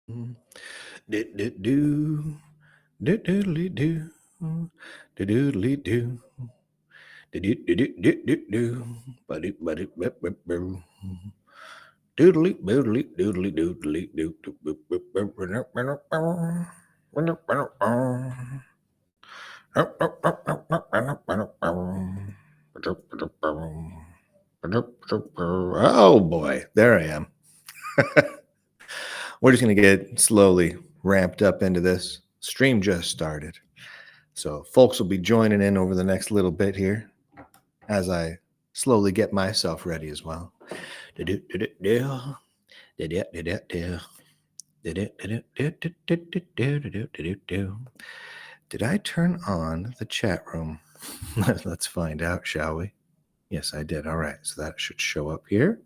Do do do do doodly do do doodly do do do do do do do do buddy buddy bip bip boo doodly doodly doodly doodly doo doo boop boop boop oh boy, there I am. We're just going to get slowly ramped up into this. Stream just started. So folks will be joining in over the next little bit here as I slowly get myself ready as well. Did I turn on the chat room? Let's find out, shall we? Yes, I did. All right. So that should show up here.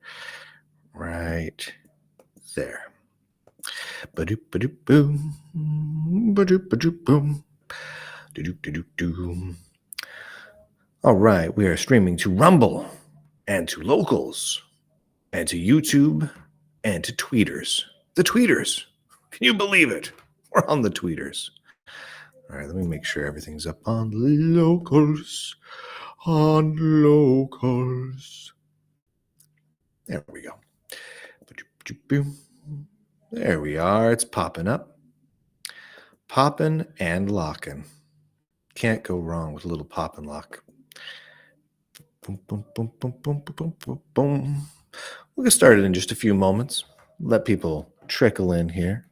Right there. Ba-doop, ba-doop, boom. Ba-doop, ba-doop, boom. Do-doop, do-doop, do. All right. We are streaming to Rumble and to Locals and to YouTube and to Tweeters. The Tweeters. Can you believe it? We're on the Tweeters. All right. Let me make sure everything's up on Locals. On Locals. There we go. Ba-doop, ba-doop, boom. There we are. It's popping up. Popping and locking. Can't go wrong with a little pop and lock. Boom, boom, boom, boom, boom, boom, boom, boom. We'll get started in just a few moments. Let people trickle in here.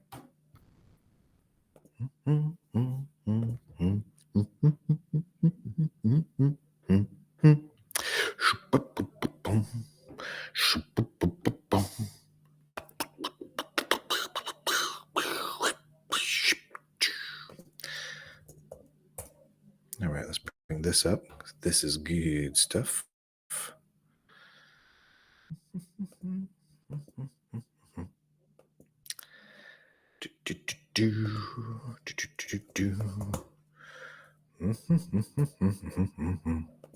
All right, let's bring this up. This is good stuff.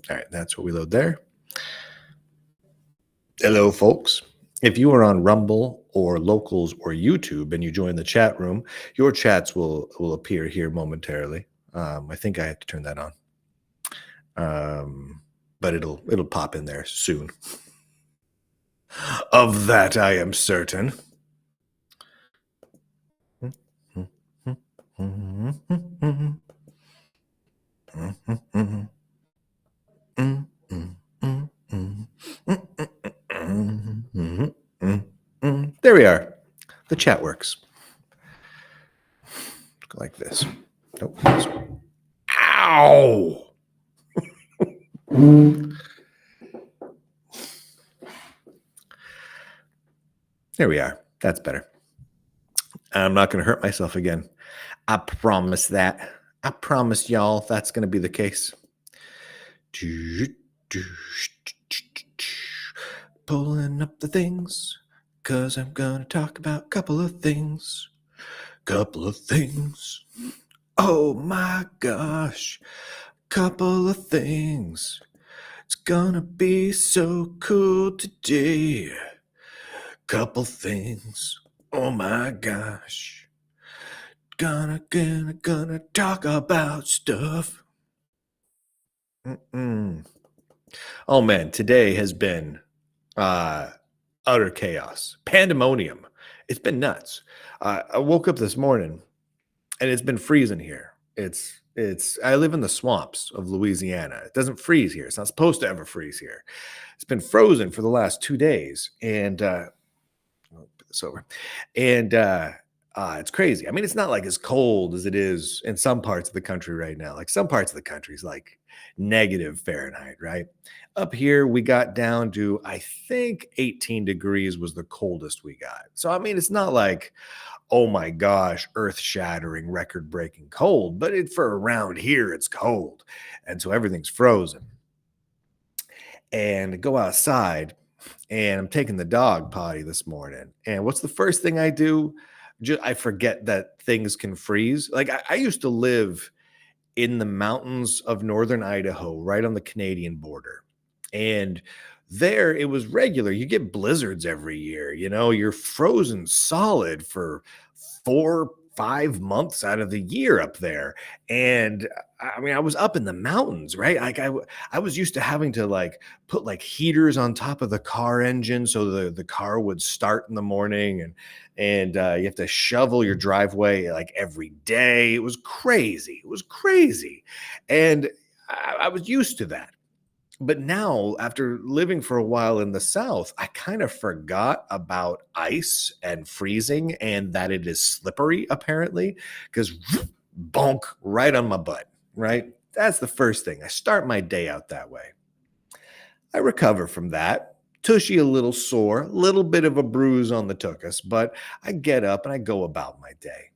All right, that's what we load there. Hello, folks. If you are on Rumble or Locals or YouTube and you join the chat room, your chats will appear here momentarily. I think I have to turn that on, but it'll pop in there soon. Of that, I am certain. There we are. The chat works. Like this. Nope. Ow! There we are. That's better. I'm not going to hurt myself again. I promise that. I promise y'all that's going to be the case. Pulling up the things, because I'm going to talk about a couple of things. Oh my gosh. Couple of things. It's going to be so cool today. Couple things. Oh my gosh. Gonna talk about stuff. Oh man, today has been utter chaos, pandemonium. It's been nuts. I woke up this morning and it's been freezing here. I live in the swamps of Louisiana. It doesn't freeze here. It's not supposed to ever freeze here. It's been frozen for the last 2 days, and I'll put this over. And it's crazy. I mean, it's not like as cold as it is in some parts of the country right now. Like some parts of the country is like negative Fahrenheit, right? Up here, we got down to, I think 18 degrees was the coldest we got. So, I mean, it's not like, oh my gosh, earth-shattering, record-breaking cold, but for around here, it's cold. And so everything's frozen. And I go outside, and I'm taking the dog potty this morning. And what's the first thing I do? I forget that things can freeze. Like I used to live in the mountains of northern Idaho, right on the Canadian border. And There, it was regular. You get blizzards every year. You're frozen solid for 4, 5 months out of the year up there. And I mean, I was up in the mountains, right? Like I was used to having to like put like heaters on top of the car engine so the car would start in the morning, and you have to shovel your driveway like every day. It was crazy. It was crazy, and I was used to that. But now, after living for a while in the South, I kind of forgot about ice and freezing and that it is slippery, apparently, because bonk right on my butt, right? That's the first thing. I start my day out that way. I recover from that. Tushy a little sore, little bit of a bruise on the tuchus, but I get up and I go about my day.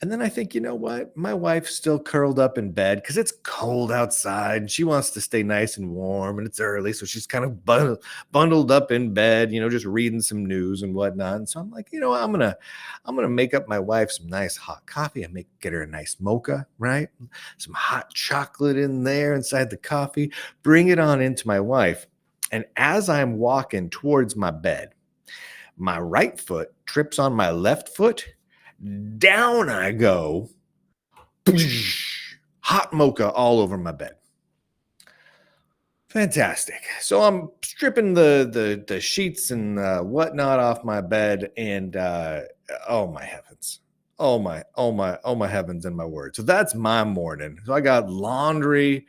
And then I think, you know what? My wife's still curled up in bed because it's cold outside. She wants to stay nice and warm, and it's early, so she's kind of bundled up in bed, just reading some news and whatnot. And so I'm like, I'm gonna make up my wife some nice hot coffee. Get her a nice mocha, right? Some hot chocolate in there inside the coffee. Bring it on into my wife. And as I'm walking towards my bed, my right foot trips on my left foot. Down I go. Hot mocha all over my bed. Fantastic. So I'm stripping the sheets and whatnot off my bed, and oh my heavens. Oh my heavens and my word. So that's my morning. So I got laundry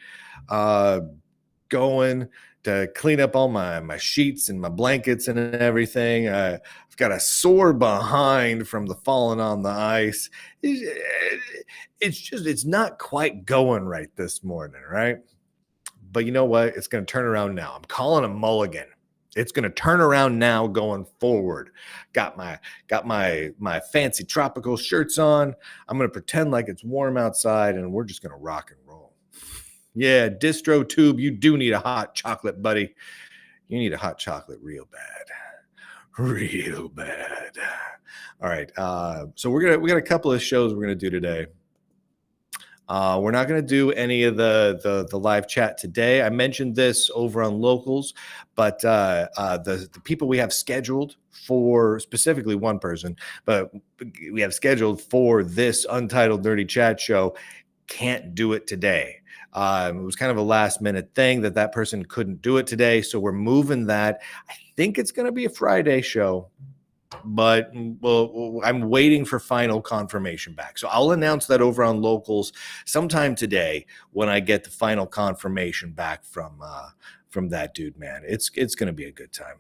going to clean up all my sheets and my blankets and everything. I've got a sore behind from the falling on the ice. It's not quite going right this morning, right? But you know what? It's going to turn around now. I'm calling a mulligan. It's going to turn around now going forward. Got my fancy tropical shirts on. I'm going to pretend like it's warm outside, and we're just going to rock and roll. Yeah, distro tube, you do need a hot chocolate, buddy. You need a hot chocolate real bad. Real bad. All right. So we got a couple of shows we're gonna do today. We're not going to do any of the live chat today. I mentioned this over on Locals, but the people we have scheduled for, specifically one person, but we have scheduled for this Untitled Nerdy Chat show, can't do it today. It was kind of a last minute thing that person couldn't do it today. So we're moving that. I think it's going to be a Friday show, but I'm waiting for final confirmation back. So I'll announce that over on Locals sometime today when I get the final confirmation back from that dude, man. It's going to be a good time.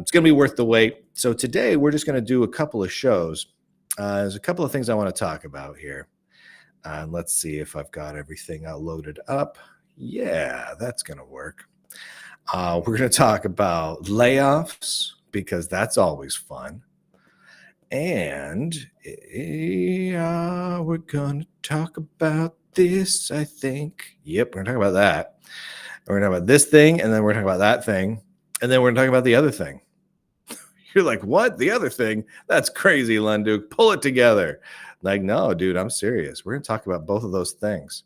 It's going to be worth the wait. So today we're just going to do a couple of shows. There's a couple of things I want to talk about here. Let's see if I've got everything loaded up. Yeah, that's going to work. We're going to talk about layoffs because that's always fun. And we're going to talk about this, I think. Yep, we're going to talk about that. We're going to talk about this thing, and then we're going to talk about that thing, and then we're going to talk about the other thing. You're like, what? The other thing? That's crazy, Lunduke. Pull it together. Like, no, dude, I'm serious. We're going to talk about both of those things.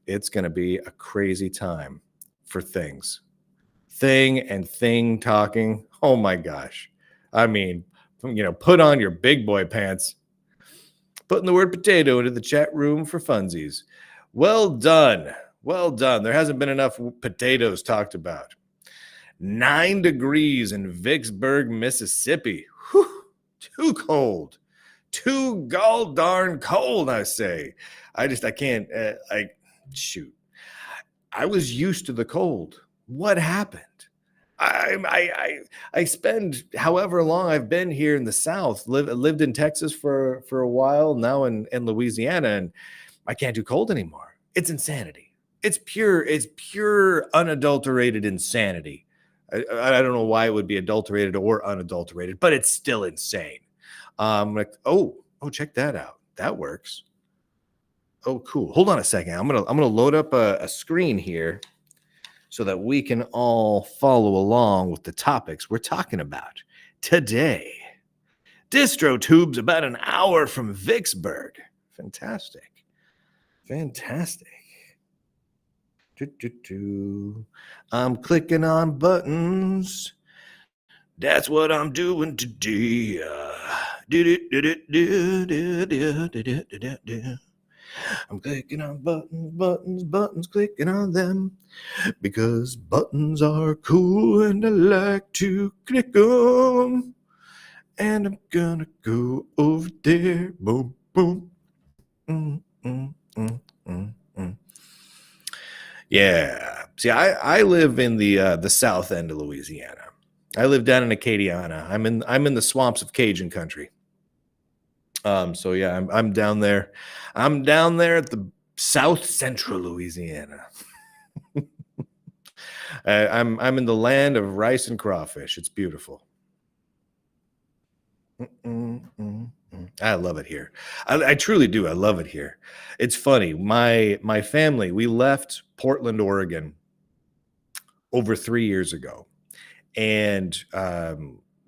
It's going to be a crazy time for things. Thing and thing talking. Oh, my gosh. I mean, put on your big boy pants. Putting the word potato into the chat room for funsies. Well done. Well done. There hasn't been enough potatoes talked about. 9 degrees in Vicksburg, Mississippi. Whew, too cold. Too gall darn cold, I say. I can't, shoot. I was used to the cold. What happened? I spend however long I've been here in the South, lived in Texas for a while, now in Louisiana, and I can't do cold anymore. It's insanity. It's pure unadulterated insanity. I don't know why it would be adulterated or unadulterated, but it's still insane. Like, oh, check that out. That works. Oh, cool. Hold on a second. I'm gonna load up a screen here so that we can all follow along with the topics we're talking about today. DistroTube's about an hour from Vicksburg. Fantastic. I'm clicking on buttons. That's what I'm doing today. I'm clicking on buttons, clicking on them because buttons are cool and I like to click them. And I'm gonna go over there. Boom, boom. Mm, mm, mm, mm, mm. Yeah. See, I live in the south end of Louisiana. I live down in Acadiana. I'm in the swamps of Cajun country. So yeah, I'm down there. I'm down there at the south central Louisiana. I'm in the land of rice and crawfish. It's beautiful. I love it here. I truly do. I love it here. It's funny. My family, we left Portland, Oregon over 3 years ago, and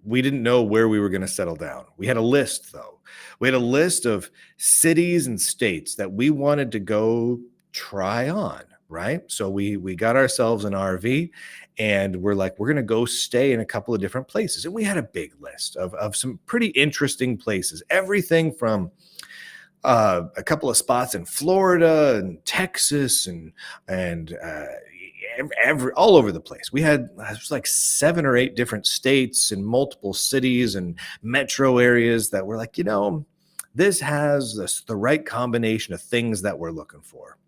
we didn't know where we were going to settle down. We had a list, though. We had a list of cities and states that we wanted to go try on. Right. So we got ourselves an RV and we're like, we're going to go stay in a couple of different places. And we had a big list of some pretty interesting places, everything from a couple of spots in Florida and Texas and all over the place. We had it was like 7 or 8 different states and multiple cities and metro areas that were like, this has the right combination of things that we're looking for.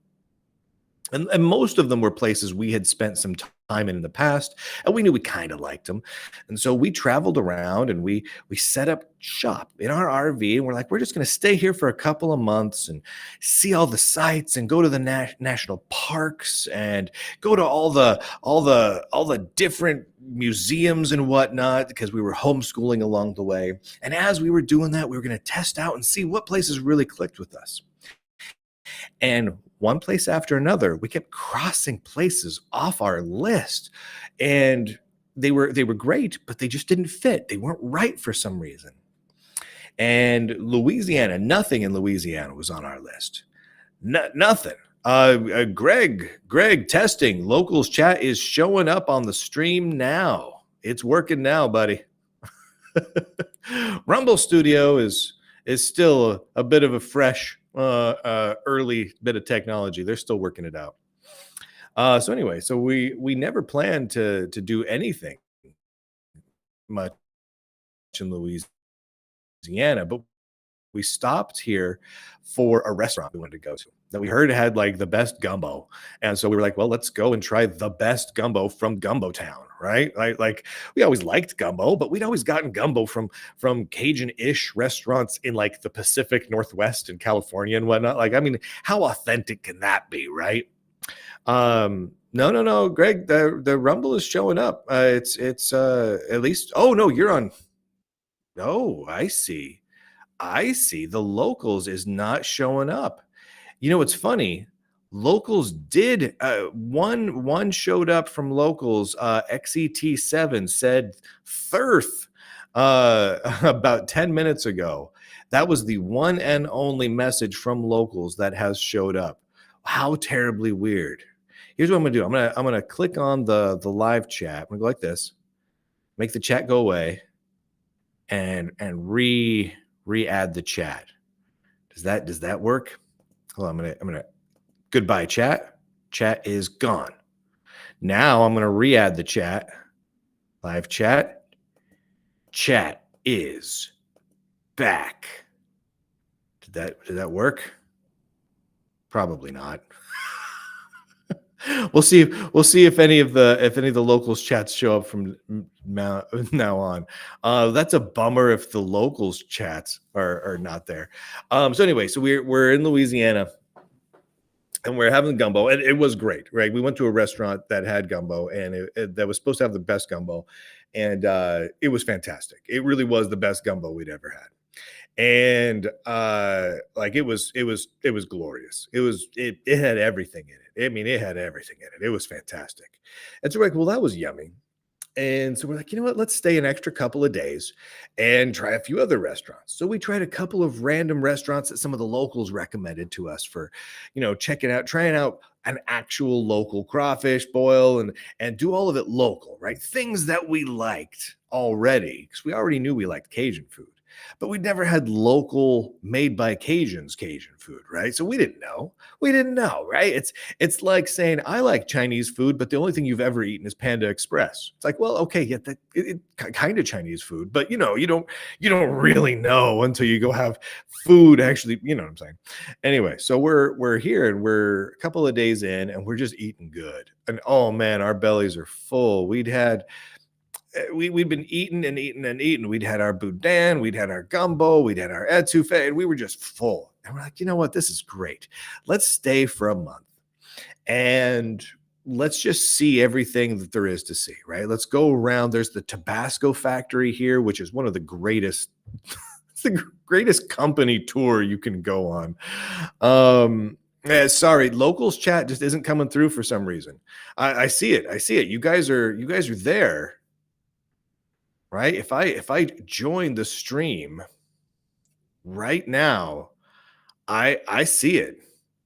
And most of them were places we had spent some time in the past, and we knew we kind of liked them. And so we traveled around and we set up shop in our RV, and we're like, we're just going to stay here for a couple of months and see all the sights and go to the national parks and go to all the different museums and whatnot because we were homeschooling along the way. And as we were doing that, we were going to test out and see what places really clicked with us. And one place after another, we kept crossing places off our list. And they were great, but they just didn't fit. They weren't right for some reason. And Louisiana, nothing in Louisiana was on our list. Nothing. Greg, testing. Locals chat is showing up on the stream now. It's working now, buddy. Rumble Studio is still a bit of a fresh early bit of technology. They're still working it out. So anyway, so we never planned to do anything much in Louisiana, but we stopped here for a restaurant we wanted to go to that we heard had like the best gumbo. And so we were like, well, let's go and try the best gumbo from Gumbo Town, right? Like we always liked gumbo, but we'd always gotten gumbo from Cajun-ish restaurants in like the Pacific Northwest and California and whatnot. Like, I mean, how authentic can that be, right? No, Greg, the Rumble is showing up. It's at least, oh no, you're on. Oh, I see. The locals is not showing up. It's funny. Locals did one showed up from locals. XET7 said Thirth about 10 minutes ago. That was the one and only message from locals that has showed up. How terribly weird. Here's what I'm gonna do. I'm gonna click on the live chat. I'm gonna go like this, make the chat go away, and re-add the chat. Does that work? Hold on, I'm gonna goodbye chat. Chat is gone. Now I'm gonna re-add the chat. Live chat. Chat is back. Did that work? Probably not. We'll see if any of the locals chats show up from now on. That's a bummer if the locals chats are not there. So anyway, so we're in Louisiana and we're having gumbo, and it was great, right? We went to a restaurant that had gumbo, and that was supposed to have the best gumbo, and it was fantastic. It really was the best gumbo we'd ever had. And like it was glorious. It had everything in it. I mean, it had everything in it. It was fantastic. And so we're like, well, that was yummy. And so we're like, you know what? Let's stay an extra couple of days and try a few other restaurants. So we tried a couple of random restaurants that some of the locals recommended to us for, checking out, trying out an actual local crawfish boil and do all of it local, right? Things that we liked already because we already knew we liked Cajun food. But we'd never had local made by Cajuns Cajun food, right? So we didn't know. We didn't know, right? It's like saying I like Chinese food, but the only thing you've ever eaten is Panda Express. It's like, well, okay, yeah, kind of Chinese food, but you don't really know until you go have food. Actually, you know what I'm saying. Anyway, so we're here and we're a couple of days in, and we're just eating good. And oh man, our bellies are full. We'd been eating and eating and eating. We'd had our boudin, we'd had our gumbo, we'd had our etouffee, and we were just full. And we're like, you know what? This is great. Let's stay for a month and let's just see everything that there is to see, right? Let's go around. There's the Tabasco factory here, which is one of the greatest, it's the greatest company tour you can go on. Sorry, locals chat just isn't coming through for some reason. I see it. I see it. You guys are there. Right? If I join the stream right now, I see it.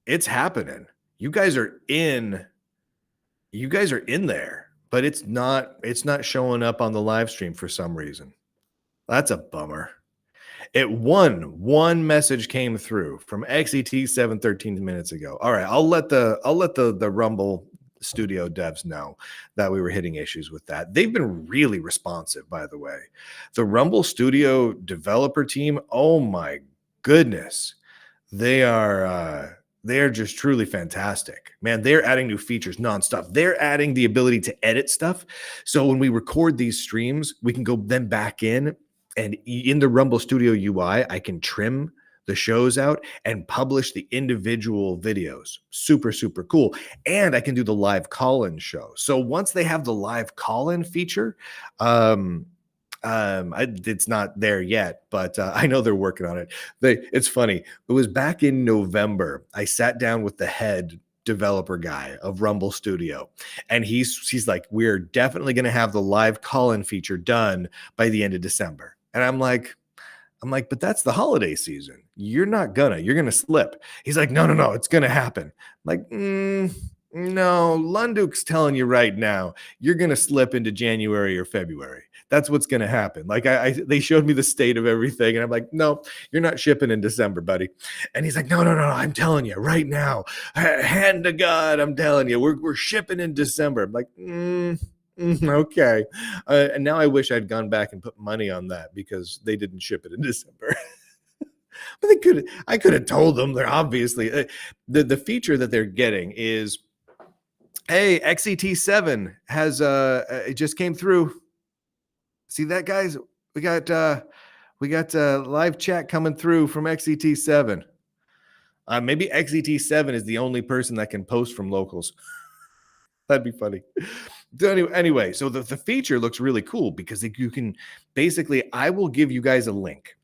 It's happening. You guys are in there, but it's not showing up on the live stream for some reason. That's a bummer. One message came through from XET7 13 minutes ago. All right, I'll let the Rumble studio devs know that we were hitting issues with that. They've been really responsive, by the way. The Rumble Studio developer team, oh my goodness, they are just truly fantastic. Man, they're adding new features nonstop. They're adding the ability to edit stuff. So when we record these streams, we can go then back in, and in the Rumble Studio UI, I can trim the shows out and publish the individual videos. Super, super cool. And I can do the live call-in show. So once they have the live call-in feature, it's not there yet, but I know they're working on it. It's funny. It was back in November. I sat down with the head developer guy of Rumble Studio, and he's like, we're definitely going to have the live call-in feature done by the end of December. And I'm like, but that's the holiday season. You're going to slip. He's like, no, it's going to happen. I'm like, no, Lunduke's telling you right now, you're going to slip into January or February. That's what's going to happen. Like they showed me the state of everything, and I'm like, no, you're not shipping in December, buddy. And he's like, no, I'm telling you right now, hand to God, I'm telling you, we're shipping in December. I'm like, okay. And now I wish I'd gone back and put money on that because they didn't ship it in December. But I could have told them. They're obviously the feature that they're getting is, hey, XET7 has it just came through. See that, guys? We got live chat coming through from XET7. Maybe XET7 is the only person that can post from locals. That'd be funny. Anyway, so the feature looks really cool because you can basically, I will give you guys a link,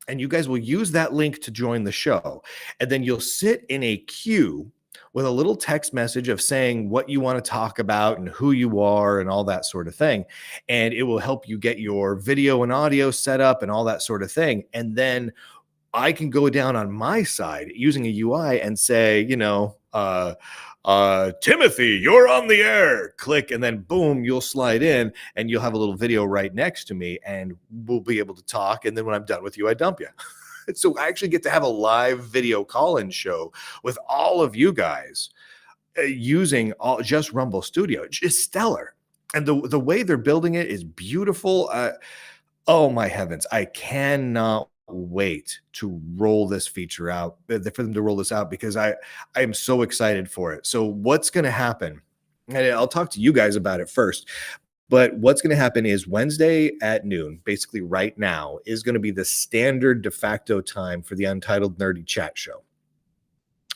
and you guys will use that link to join the show. And then you'll sit in a queue with a little text message of saying what you want to talk about and who you are and all that sort of thing. And it will help you get your video and audio set up and all that sort of thing. And then I can go down on my side using a UI and say, Timothy, you're on the air. Click, and then boom, you'll slide in and you'll have a little video right next to me, and we'll be able to talk. And then when I'm done with you, I dump you. So I actually get to have a live video call-in show with all of you guys using just Rumble Studio. It's just stellar. And the way they're building it is beautiful. Oh my heavens. I cannot wait to roll this feature out, for them to roll this out, because I am so excited for it. So what's going to happen, and I'll talk to you guys about it first, but what's going to happen is Wednesday at noon, basically right now, is going to be the standard de facto time for the Untitled Nerdy Chat Show.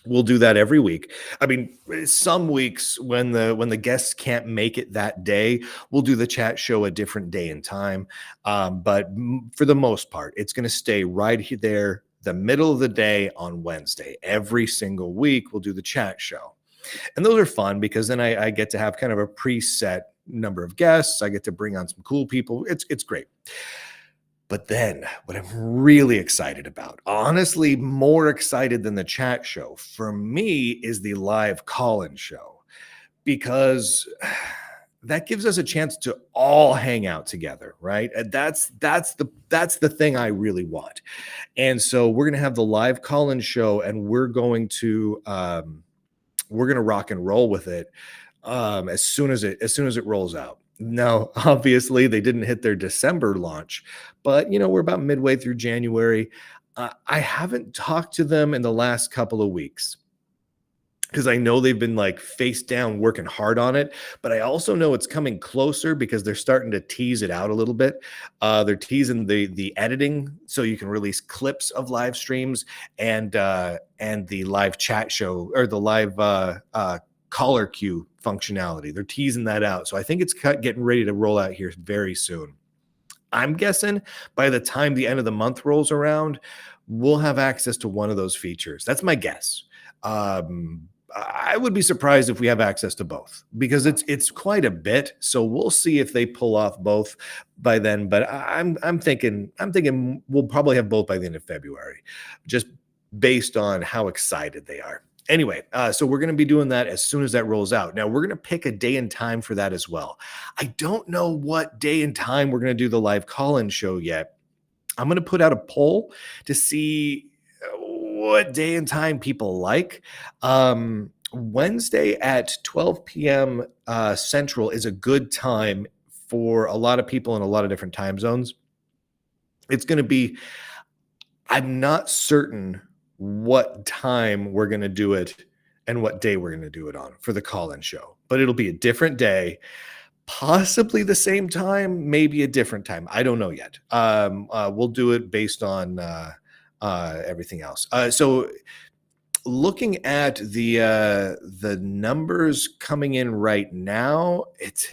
We'll do that every week. I mean, some weeks when the guests can't make it that day, we'll do the chat show a different day and time. But for the most part, it's going to stay right there, the middle of the day on Wednesday. Every single week, we'll do the chat show. And those are fun because then I get to have kind of a preset number of guests. I get to bring on some cool people. It's great. But then what I'm really excited about, honestly, more excited than the chat show for me, is the live call-in show, because that gives us a chance to all hang out together, right? And that's the thing I really want. And so we're gonna have the live call-in show, and we're gonna rock and roll with it as soon as it rolls out. Now, obviously, they didn't hit their December launch, but we're about midway through January. I haven't talked to them in the last couple of weeks because I know they've been like face down working hard on it, but I also know it's coming closer because they're starting to tease it out a little bit. They're teasing the editing so you can release clips of live streams, and the live chat show, or the live caller queue functionality. They're teasing that out, so I think it's getting ready to roll out here very soon. I'm guessing by the time the end of the month rolls around, we'll have access to one of those features. That's my guess. I would be surprised if we have access to both, because it's quite a bit. So we'll see if they pull off both by then. But I'm thinking we'll probably have both by the end of February, just based on how excited they are. Anyway, so we're going to be doing that as soon as that rolls out. Now we're going to pick a day and time for that as well. I don't know what day and time we're going to do the live call-in show yet. I'm going to put out a poll to see what day and time people like. Wednesday at 12 p.m. Central is a good time for a lot of people in a lot of different time zones. It's going to be, I'm not certain what time we're going to do it and what day we're going to do it on for the call-in show, but it'll be a different day, possibly the same time, maybe a different time. I don't know yet. We'll do it based on everything else. So looking at the numbers coming in right now, it's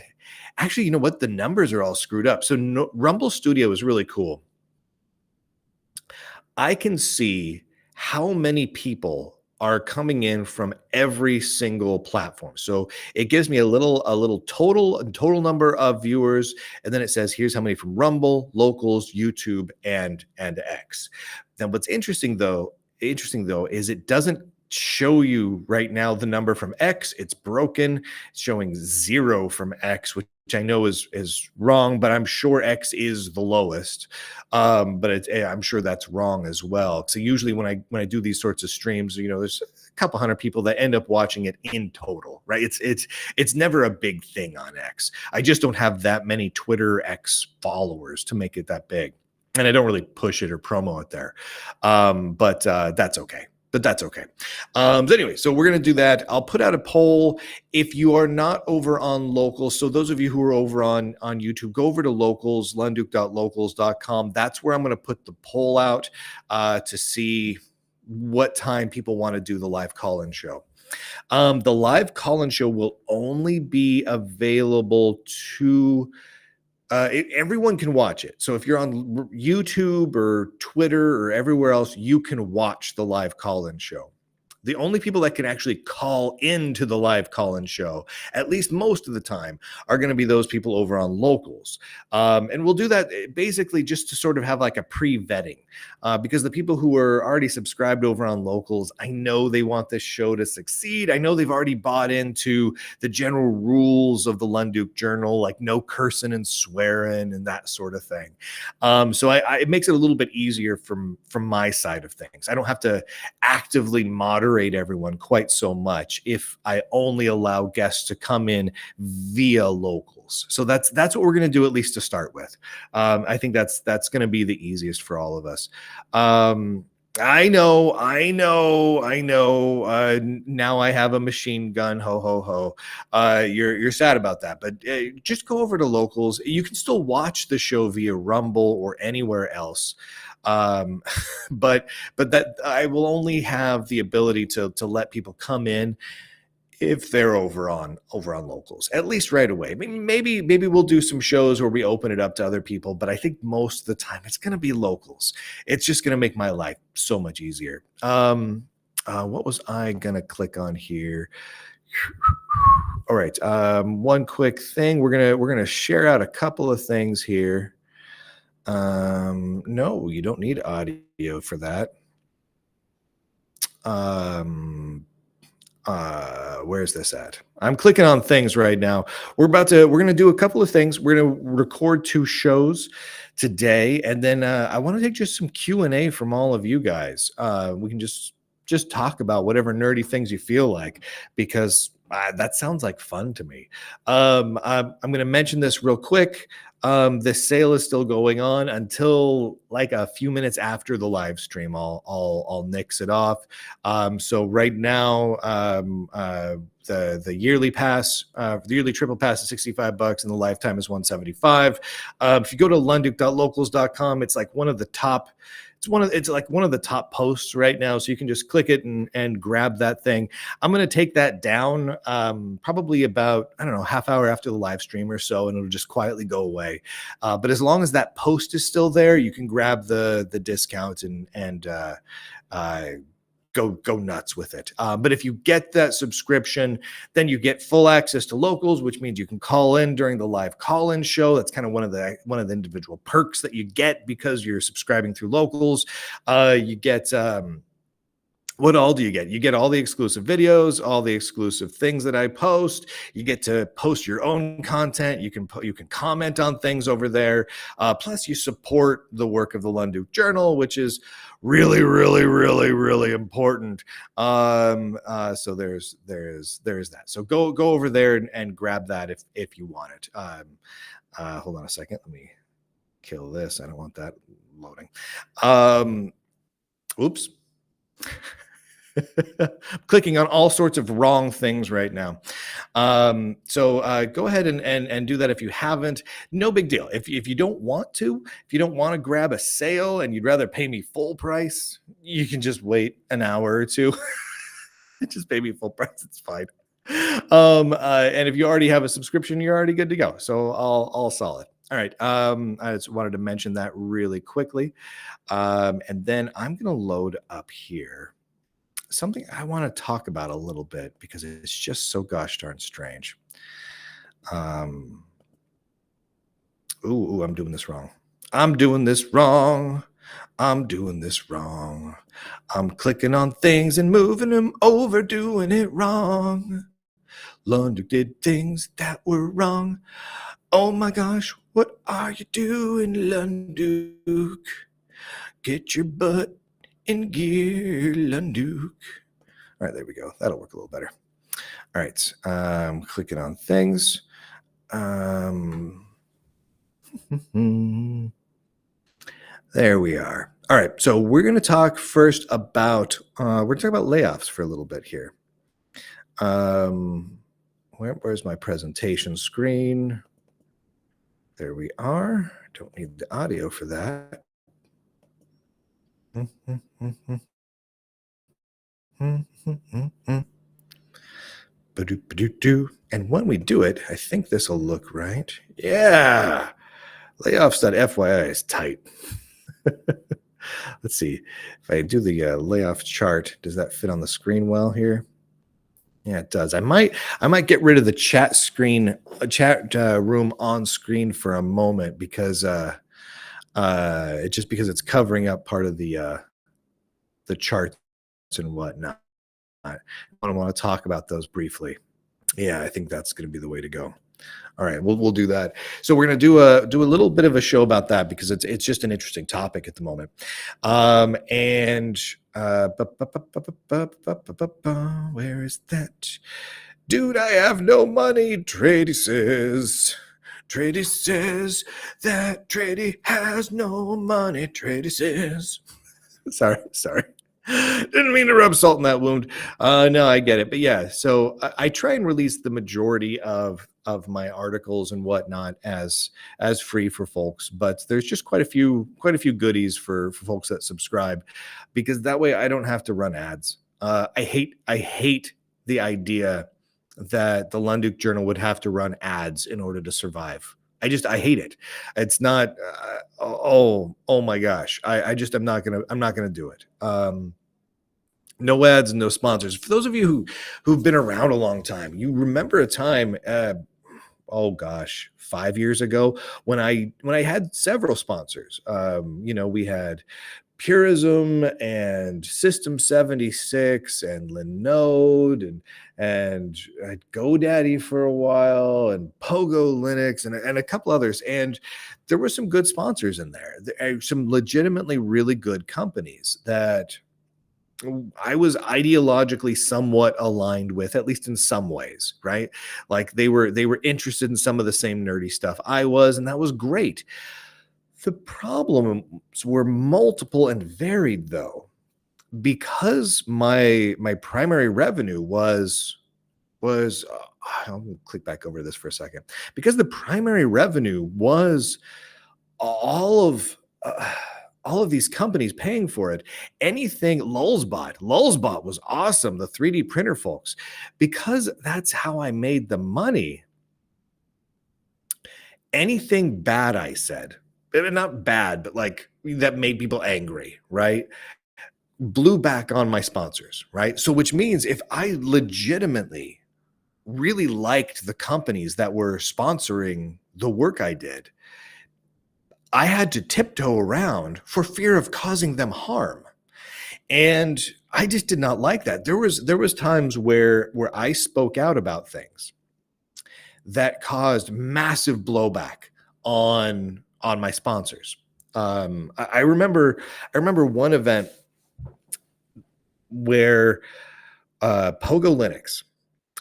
actually, you know what? The numbers are all screwed up. So Rumble Studio is really cool. I can see how many people are coming in from every single platform. So it gives me a little total number of viewers, and then it says here's how many from Rumble, Locals, YouTube, and X. Then what's interesting though is it doesn't show you right now the number from X. It's broken. It's showing 0 from X, which I know is wrong, but I'm sure X is the lowest. But I'm sure that's wrong as well. So usually when I do these sorts of streams, there's a couple hundred people that end up watching it in total, right? It's never a big thing on X. I just don't have that many Twitter X followers to make it that big, and I don't really push it or promo it there. But that's okay. So anyway, so we're going to do that. I'll put out a poll. If you are not over on Locals, so those of you who are over on YouTube, go over to Locals, lunduke.locals.com. That's where I'm going to put the poll out to see what time people want to do the live call-in show. The live call-in show will only be available to everyone can watch it. So if you're on YouTube or Twitter or everywhere else, you can watch the live call-in show. The only people that can actually call into the live call-in show, at least most of the time, are going to be those people over on Locals. And we'll do that basically just to sort of have like a pre-vetting, because the people who are already subscribed over on Locals, I know they want this show to succeed. I know they've already bought into the general rules of the Lunduke Journal, like no cursing and swearing and that sort of thing. So it makes it a little bit easier from my side of things. I don't have to actively moderate everyone quite so much if I only allow guests to come in via Locals. So that's what we're going to do, at least to start with. I think that's going to be the easiest for all of us. I know. Now I have a machine gun. Ho ho ho. You're sad about that, but just go over to Locals. You can still watch the show via Rumble or anywhere else. But that I will only have the ability to let people come in if they're over on Locals, at least right away. Maybe we'll do some shows where we open it up to other people, but I think most of the time it's going to be Locals. It's just going to make my life so much easier. What was I going to click on here? All right. One quick thing. We're gonna share out a couple of things here. No, you don't need audio for that. Where's this at? I'm clicking on things right now. We're gonna do a couple of things. We're gonna record 2 shows today, and then I want to take just some Q&A from all of you guys. We can just talk about whatever nerdy things you feel like, because that sounds like fun to me. I'm gonna mention this real quick. The sale is still going on until like a few minutes after the live stream. I'll nix it off. So right now, the yearly pass, the yearly triple pass is $65, and the lifetime is $175. If you go to lunduke.locals.com, it's like one of the top. It's like one of the top posts right now, so you can just click it and grab that thing. I'm going to take that down probably about, I don't know, half hour after the live stream or so, and it'll just quietly go away. But as long as that post is still there, you can grab the discount and go nuts with it. But if you get that subscription, then you get full access to locals, which means you can call in during the live call-in show. That's kind of one of the individual perks that you get because you're subscribing through locals. You get what all do you get? You get all the exclusive videos, all the exclusive things that I post. You get to post your own content. You can comment on things over there. Plus, you support the work of the Lunduke Journal, which is really, really, really, really important. So there's that. So go over there and grab that if you want it. Hold on a second. Let me kill this. I don't want that loading. Oops. Clicking on all sorts of wrong things right now. So go ahead and do that if you haven't. No big deal. If you don't want to grab a sale and you'd rather pay me full price, you can just wait an hour or two. Just pay me full price. It's fine. And if you already have a subscription, you're already good to go. So all solid. All right. I just wanted to mention that really quickly. And then I'm going to load up here something I want to talk about a little bit because it's just so gosh darn strange. I'm doing this wrong. I'm clicking on things and moving them over, doing it wrong. Lunduke did things that were wrong. Oh my gosh, what are you doing, Lunduke? Get your butt in gear, Lunduke. All right, there we go. That'll work a little better. All right, clicking on things. There we are. All right, so we're going to talk first about layoffs for a little bit here. Where's my presentation screen? There we are. Don't need the audio for that. And when we do it, I think this will look right. Yeah. Layoffs.fyi is tight. Let's see. If I do the layoff chart, does that fit on the screen well here? Yeah, it does. I might get rid of the chat room on screen for a moment because because it's covering up part of the charts and whatnot. I want to talk about those briefly. Yeah, I think that's going to be the way to go. All right, we'll do that. So we're going to do a little bit of a show about that because it's just an interesting topic at the moment. Where is that? Dude, I have no money, Trady says. Trady says that Trady has no money, Trady says. Sorry. Didn't mean to rub salt in that wound. No, I get it. But yeah, so I try and release the majority of my articles and whatnot as free for folks, but there's just quite a few goodies for folks that subscribe, because that way I don't have to run ads. I hate the idea that the Lunduke Journal would have to run ads in order to survive. I hate it. It's not. Oh my gosh. I'm not gonna do it. No ads, no sponsors. For those of you who've been around a long time, you remember a time, oh gosh, 5 years ago when I had several sponsors. We had Purism and System 76 and Linode and I had GoDaddy for a while and Pogo Linux and a couple others. And there were some good sponsors in there. There are some legitimately really good companies that I was ideologically somewhat aligned with, at least in some ways, right? Like they were interested in some of the same nerdy stuff I was, and that was great. The problems were multiple and varied, though, because my primary revenue was I'll click back over this for a second. Because the primary revenue was all of uh, all of these companies paying for it. Anything Lulzbot was awesome. The 3D printer folks, because that's how I made the money. Anything bad I said, not bad, but like that made people angry, right? Blew back on my sponsors, right? So, which means if I legitimately really liked the companies that were sponsoring the work I did, I had to tiptoe around for fear of causing them harm. And I just did not like that. There was times where I spoke out about things that caused massive blowback on my sponsors. I remember one event where Pogo Linux,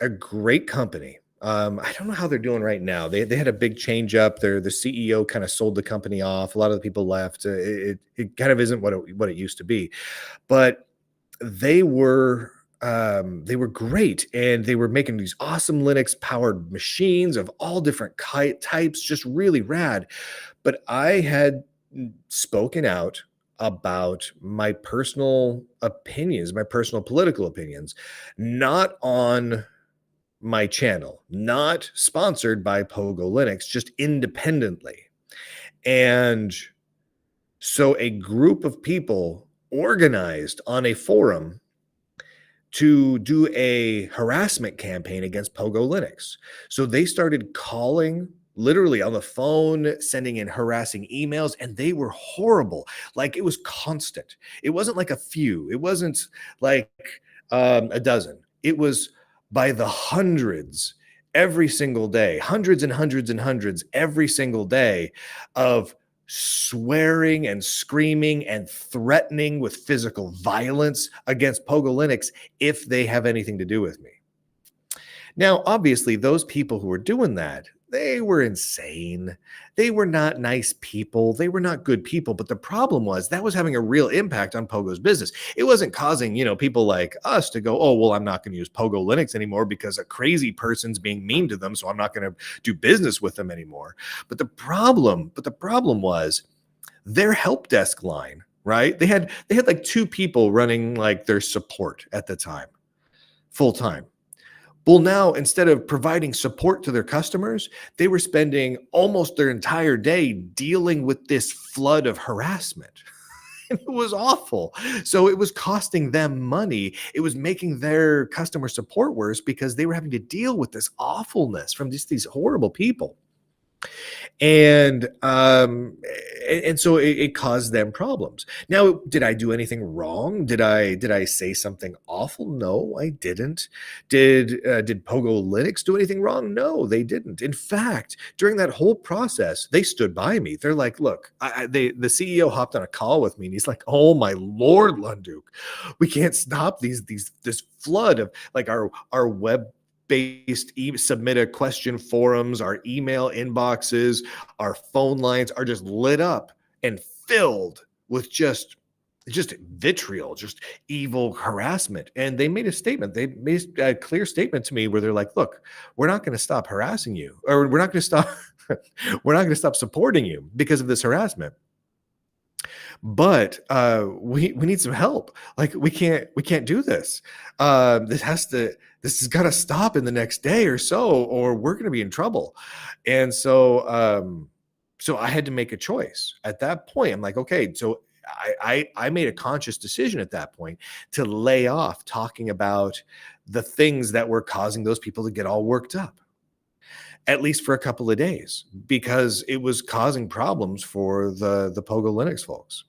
a great company. I don't know how they're doing right now. They had a big change up. The CEO kind of sold the company off. A lot of the people left. It kind of isn't what it used to be, but they were great, and they were making these awesome Linux powered machines of all different types, just really rad. But I had spoken out about my personal opinions, my personal political opinions, not on my channel, not sponsored by Pogo Linux, just independently. And so a group of people organized on a forum to do a harassment campaign against Pogo Linux. So they started calling literally on the phone, sending in harassing emails, and they were horrible. Like it was constant. It wasn't like a few, it wasn't like a dozen. It was by the hundreds every single day, hundreds and hundreds and hundreds every single day of swearing and screaming and threatening with physical violence against Pogo Linux if they have anything to do with me. Now, obviously, those people who were doing that, they were insane. They were not nice people. They were not good people. But the problem was that was having a real impact on Pogo's business. It wasn't causing, people like us to go, oh, well, I'm not going to use Pogo Linux anymore because a crazy person's being mean to them. So I'm not going to do business with them anymore. But the problem was their help desk line, right? They had like two people running like their support at the time, full time. Well, now instead of providing support to their customers, they were spending almost their entire day dealing with this flood of harassment. And it was awful. So it was costing them money. It was making their customer support worse because they were having to deal with this awfulness from just these horrible people. And so it caused them problems. Now, did I do anything wrong? Did I say something awful? No, I didn't. Did Pogo Linux do anything wrong? No, they didn't. In fact, during that whole process, they stood by me. They're like, look, the CEO hopped on a call with me, and he's like, oh my Lord, Lunduke, we can't stop this flood of like our web based submit a question forums, our email inboxes, our phone lines are just lit up and filled with just vitriol, just evil harassment. And they made a statement. They made a clear statement to me where they're like, look, we're not going to stop harassing you, or we're not going to stop we're not going to stop supporting you because of this harassment. But we need some help. Like we can't do this. This has got to stop in the next day or so, or we're going to be in trouble. And so I had to make a choice at that point. I'm like, okay, so I made a conscious decision at that point to lay off talking about the things that were causing those people to get all worked up, at least for a couple of days, because it was causing problems for the Pogo Linux folks.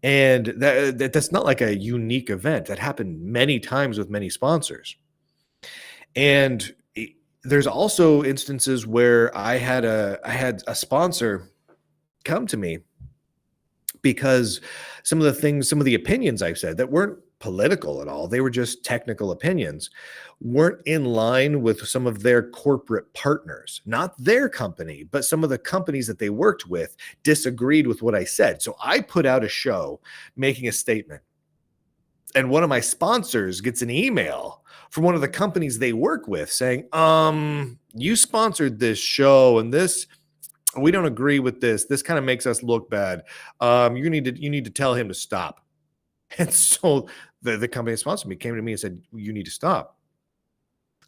And that's not like a unique event. That happened many times with many sponsors. And there's also instances where I had a sponsor come to me because some of the opinions I said that weren't political at all, they were just technical opinions, weren't in line with some of their corporate partners, not their company, but some of the companies that they worked with disagreed with what I said. So I put out a show making a statement, and one of my sponsors gets an email from one of the companies they work with saying, you sponsored this show, and we don't agree with this. This kind of makes us look bad. You need to tell him to stop. And so the company that sponsored me came to me and said, you need to stop.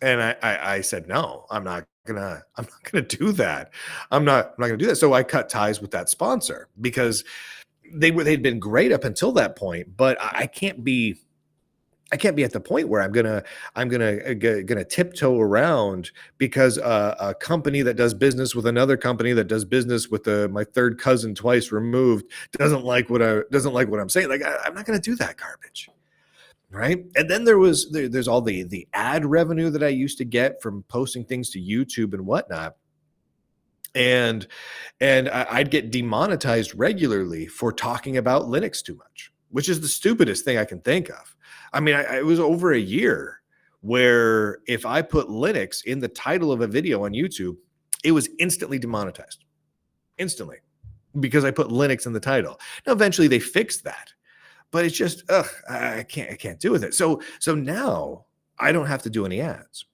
And I said, no, I'm not gonna do that. I'm not gonna do that. So I cut ties with that sponsor because they'd been great up until that point, but I can't be at the point where I'm gonna tiptoe around because a company that does business with another company that does business with my third cousin twice removed doesn't like what I'm saying. Like I'm not gonna do that garbage, right? And then there's all the ad revenue that I used to get from posting things to YouTube and whatnot. And I'd get demonetized regularly for talking about Linux too much, which is the stupidest thing I can think of. I mean, it was over a year where if I put Linux in the title of a video on YouTube, it was instantly demonetized, instantly, because I put Linux in the title. Now, eventually they fixed that, but it's just, I can't do with it. So now I don't have to do any ads.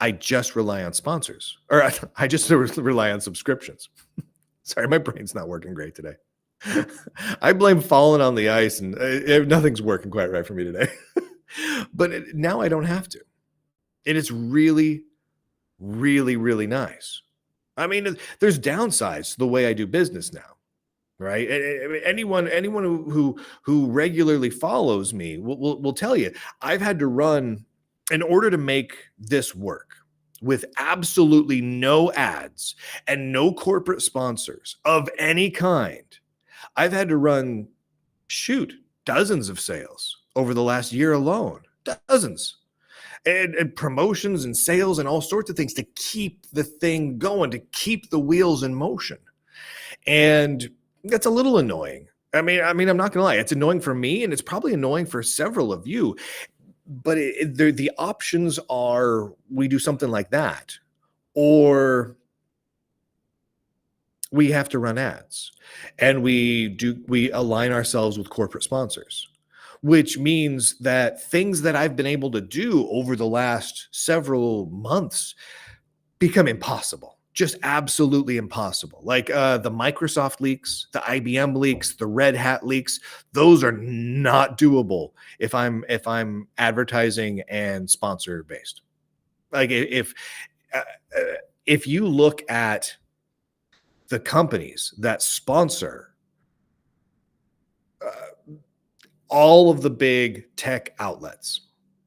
I just rely on sponsors, or I just rely on subscriptions. Sorry, my brain's not working great today. I blame falling on the ice, and nothing's working quite right for me today. But now I don't have to. And it's really, really, really nice. I mean, there's downsides to the way I do business now, right? Anyone who regularly follows me will tell you, I've had to run, in order to make this work, with absolutely no ads and no corporate sponsors of any kind, I've had to run, dozens of sales over the last year alone, dozens, and promotions and sales and all sorts of things to keep the thing going, to keep the wheels in motion. And that's a little annoying. I mean, I'm not gonna lie, it's annoying for me, and it's probably annoying for several of you. But the options are, we do something like that, or we have to run ads, and we align ourselves with corporate sponsors, which means that things that I've been able to do over the last several months become impossible, just absolutely impossible. Like the Microsoft leaks, the IBM leaks, the Red Hat leaks, those are not doable if I'm advertising and sponsor based. Like if you look at the companies that sponsor all of the big tech outlets,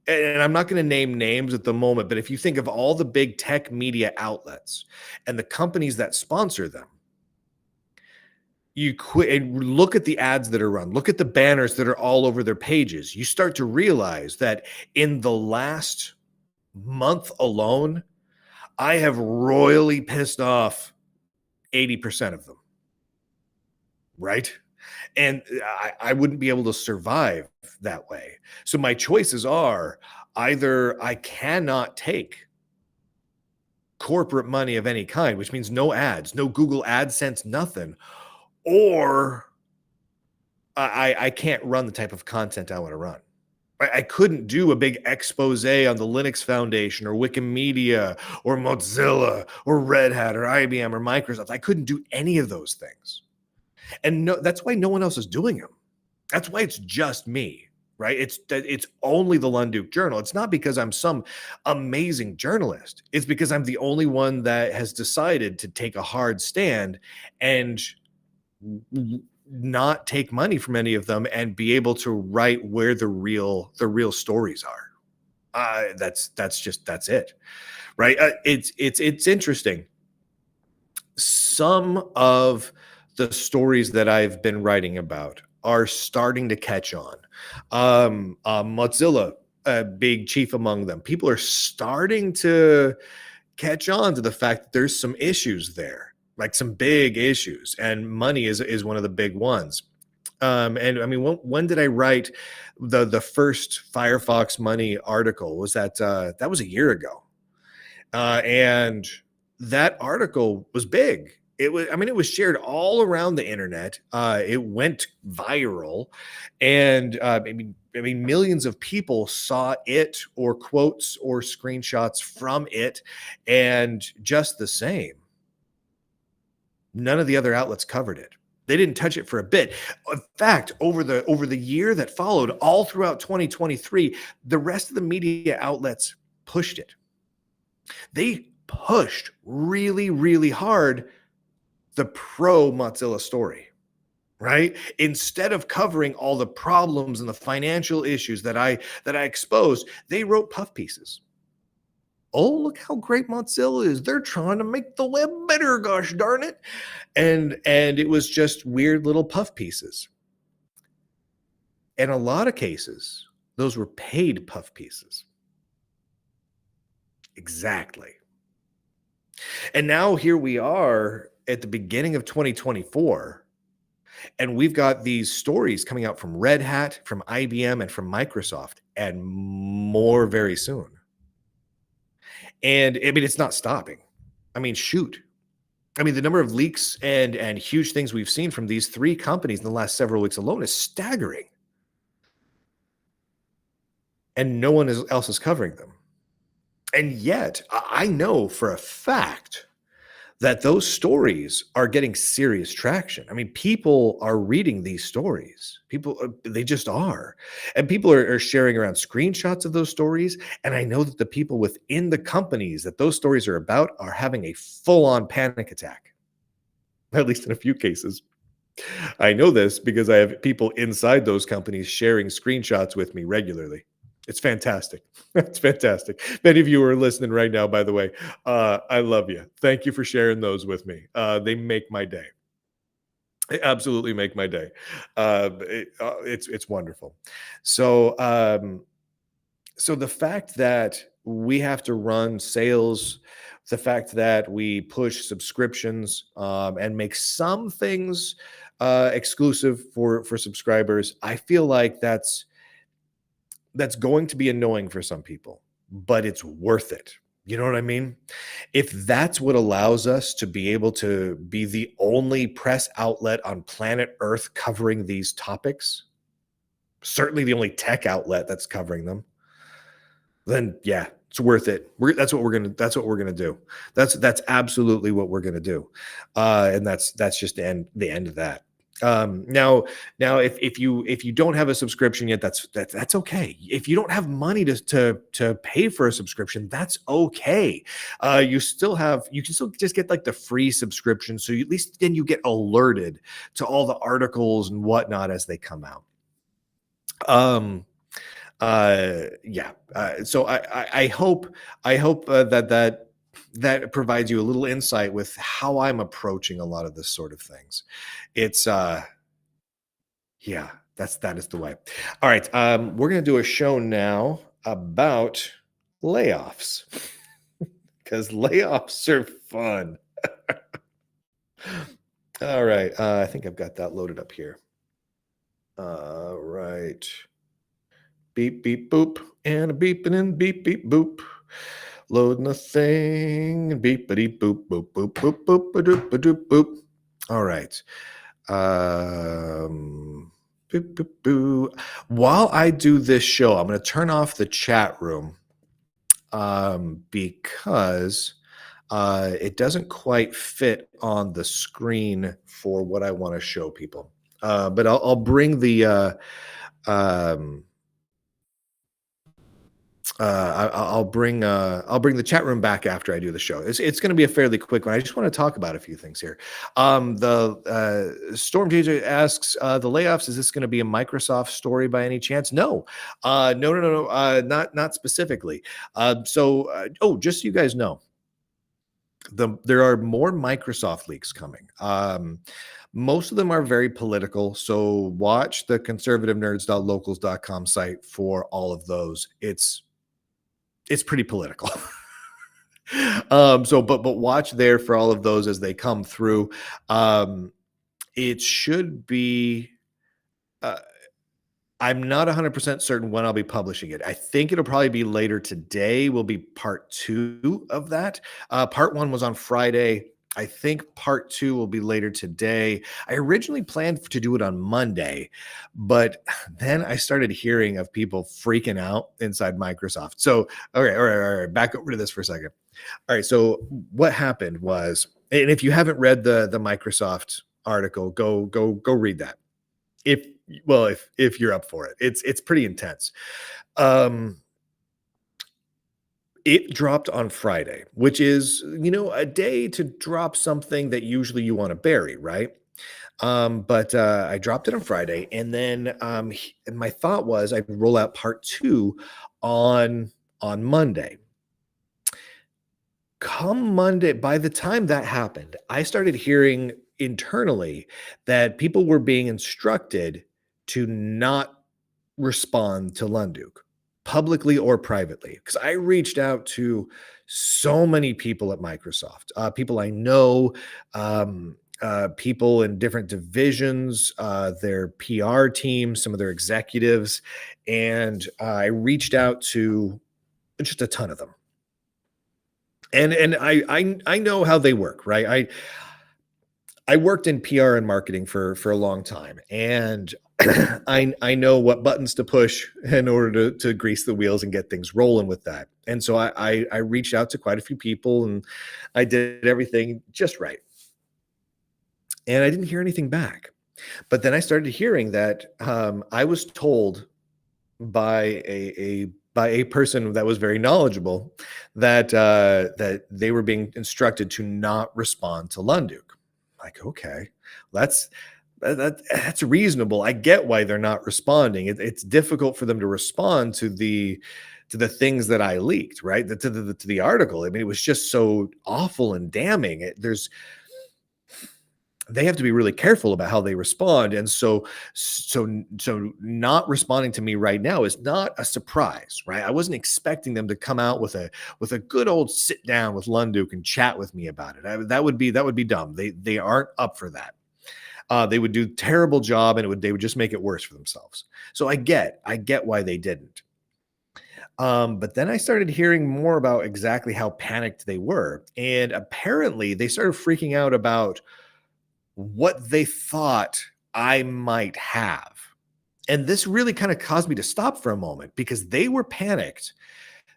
and I'm not going to name names at the moment, but if you think of all the big tech media outlets and the companies that sponsor them, you quit and look at the ads that are run, look at the banners that are all over their pages. You start to realize that in the last month alone, I have royally pissed off 80% of them, right? And I wouldn't be able to survive that way. So my choices are, either I cannot take corporate money of any kind, which means no ads, no Google AdSense, nothing, or I can't run the type of content I want to run. I couldn't do a big expose on the Linux Foundation or Wikimedia or Mozilla or Red Hat or IBM or Microsoft. I couldn't do any of those things. And that's why no one else is doing them. That's why it's just me, right? It's only the Lunduke Journal. It's not because I'm some amazing journalist. It's because I'm the only one that has decided to take a hard stand and not take money from any of them and be able to write where the real stories are. That's it, right? It's interesting. Some of the stories that I've been writing about are starting to catch on. Mozilla, a big chief among them. People are starting to catch on to the fact that there's some issues there, like some big issues, and money is one of the big ones. And I mean, when did I write the first Firefox Money article? Was that was a year ago? And that article was big. It was, I mean, it was shared all around the internet. It went viral, and I mean, millions of people saw it, or quotes, or screenshots from it, and just the same, none of the other outlets covered it. They didn't touch it for a bit. In fact, over the year that followed, all throughout 2023, the rest of the media outlets pushed it. They pushed really, really hard the pro Mozilla story, right? Instead of covering all the problems and the financial issues that I exposed, they wrote puff pieces. Oh, look how great Mozilla is. They're trying to make the web better, gosh darn it. And it was just weird little puff pieces. In a lot of cases, those were paid puff pieces. Exactly. And now here we are at the beginning of 2024, and we've got these stories coming out from Red Hat, from IBM, and from Microsoft, and more very soon. And I mean, it's not stopping. I mean, shoot. I mean, the number of leaks and huge things we've seen from these three companies in the last several weeks alone is staggering. And no one else is covering them. And yet, I know for a fact that those stories are getting serious traction. I mean, people are reading these stories. People, they just are. And people are sharing around screenshots of those stories. And I know that the people within the companies that those stories are about are having a full-on panic attack, at least in a few cases. I know this because I have people inside those companies sharing screenshots with me regularly. It's fantastic. It's fantastic. Many of you are listening right now, by the way. I love you. Thank you for sharing those with me. They make my day. They absolutely make my day. It's wonderful. So so the fact that we have to run sales, the fact that we push subscriptions, and make some things exclusive for subscribers, I feel like that's going to be annoying for some people, but it's worth it. You know what I mean? If that's what allows us to be able to be the only press outlet on planet Earth covering these topics, certainly the only tech outlet that's covering them, then yeah, it's worth it. That's what we're gonna do. That's absolutely what we're gonna do. And that's just the end of that. Now if you don't have a subscription yet, that's okay. If you don't have money to pay for a subscription, that's okay. You can still just get like the free subscription, so at least then you get alerted to all the articles and whatnot as they come out. Um, yeah. So I hope that provides you a little insight with how I'm approaching a lot of this sort of things. It's yeah, that is the way. All right, we're gonna do a show now about layoffs because layoffs are fun. All right, I think I've got that loaded up here. Right. Beep beep boop and a beeping and beep beep boop. Loading the thing and beepity boop boop boop boop boop ba doop ba doop boop. All right. Boop, boop, boo. While I do this show, I'm going to turn off the chat room because it doesn't quite fit on the screen for what I want to show people. But I'll bring the I'll bring the chat room back after I do the show. It's going to be a fairly quick one. I just want to talk about a few things here. The Storm JJ asks the layoffs. Is this going to be a Microsoft story by any chance? No, no. Not specifically. Just so you guys know, there are more Microsoft leaks coming. Most of them are very political. So watch the conservativenerds.locals.com site for all of those. It's pretty political. But watch there for all of those as they come through. It should be uh, I'm not 100% certain when I'll be publishing it. I think it'll probably be later today, will be part 2 of that. Part 1 was on Friday. I think part 2 will be later today. I originally planned to do it on Monday, but then I started hearing of people freaking out inside Microsoft. So, all right. Back over to this for a second. All right. So what happened was, and if you haven't read the Microsoft article, go read that. If you're up for it, it's pretty intense. It dropped on Friday, which is, a day to drop something that usually you want to bury, right? But I dropped it on Friday, and then and my thought was I'd roll out part 2 on Monday. Come Monday, by the time that happened, I started hearing internally that people were being instructed to not respond to Lunduke, publicly or privately. Because I reached out to so many people at Microsoft, people I know, people in different divisions, their PR team, some of their executives, and I reached out to just a ton of them. And I know how they work, right? I worked in PR and marketing for a long time, and I know what buttons to push in order to grease the wheels and get things rolling with that. And so I reached out to quite a few people, and I did everything just right. And I didn't hear anything back. But then I started hearing that I was told by a person that was very knowledgeable that that they were being instructed to not respond to Lunduke. Like, okay, that's that's reasonable. I get why they're not responding. It's difficult for them to respond to the things that I leaked, right? To the article. I mean, it was just so awful and damning. They have to be really careful about how they respond, and so not responding to me right now is not a surprise, right? I wasn't expecting them to come out with a good old sit down with Lunduke and chat with me about it. That would be dumb. They aren't up for that. They would do a terrible job, and they would just make it worse for themselves. So I get why they didn't. But then I started hearing more about exactly how panicked they were, and apparently they started freaking out about what they thought I might have. And this really kind of caused me to stop for a moment because they were panicked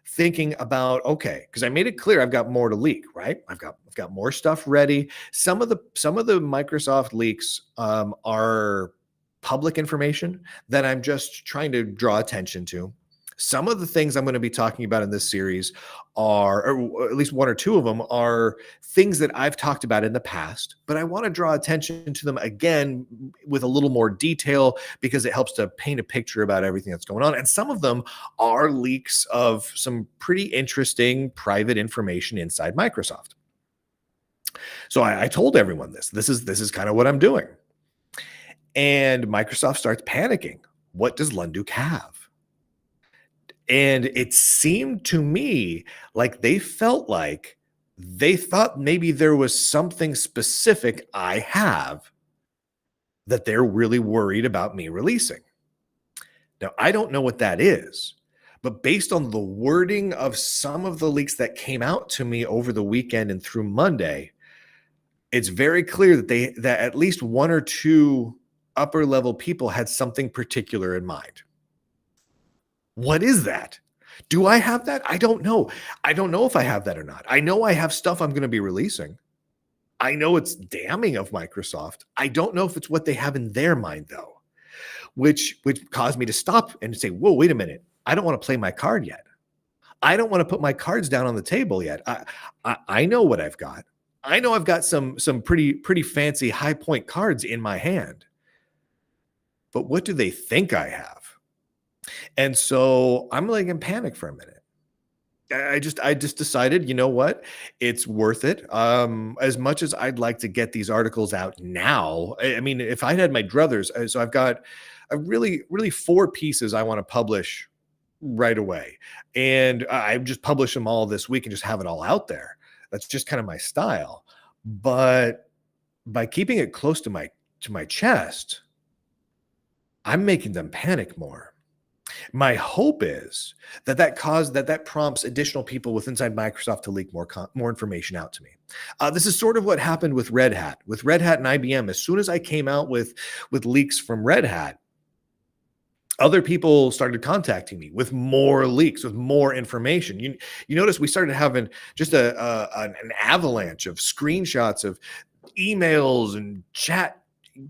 thinking about, okay, because I made it clear I've got more to leak, right? I've got more stuff ready. Some of the Microsoft leaks are public information that I'm just trying to draw attention to. Some of the things I'm going to be talking about in this series are, or at least one or two of them, are things that I've talked about in the past, but I want to draw attention to them again with a little more detail because it helps to paint a picture about everything that's going on. And some of them are leaks of some pretty interesting private information inside Microsoft. So I told everyone this. This is kind of what I'm doing. And Microsoft starts panicking. What does Lunduke have? And it seemed to me like they felt like they thought maybe there was something specific I have that they're really worried about me releasing. Now, I don't know what that is, but based on the wording of some of the leaks that came out to me over the weekend and through Monday, it's very clear that at least one or two upper level people had something particular in mind. What is that? Do I have that? I don't know. I don't know if I have that or not. I know I have stuff I'm going to be releasing. I know it's damning of Microsoft. I don't know if it's what they have in their mind, though, which caused me to stop and say, whoa, wait a minute. I don't want to play my card yet. I don't want to put my cards down on the table yet. I know what I've got. I know I've got some pretty fancy high point cards in my hand. But what do they think I have? And so I'm like in panic for a minute. I just decided, you know what? It's worth it. As much as I'd like to get these articles out now, I mean, if I had my druthers, so I've got really four pieces I want to publish right away. And I just publish them all this week and just have it all out there. That's just kind of my style. But by keeping it close to my chest, I'm making them panic more. My hope is that prompts additional people with inside Microsoft to leak more information out to me. This is sort of what happened with Red Hat. With Red Hat and IBM, as soon as I came out with leaks from Red Hat, other people started contacting me with more leaks, with more information. You notice we started having just an avalanche of screenshots of emails and chat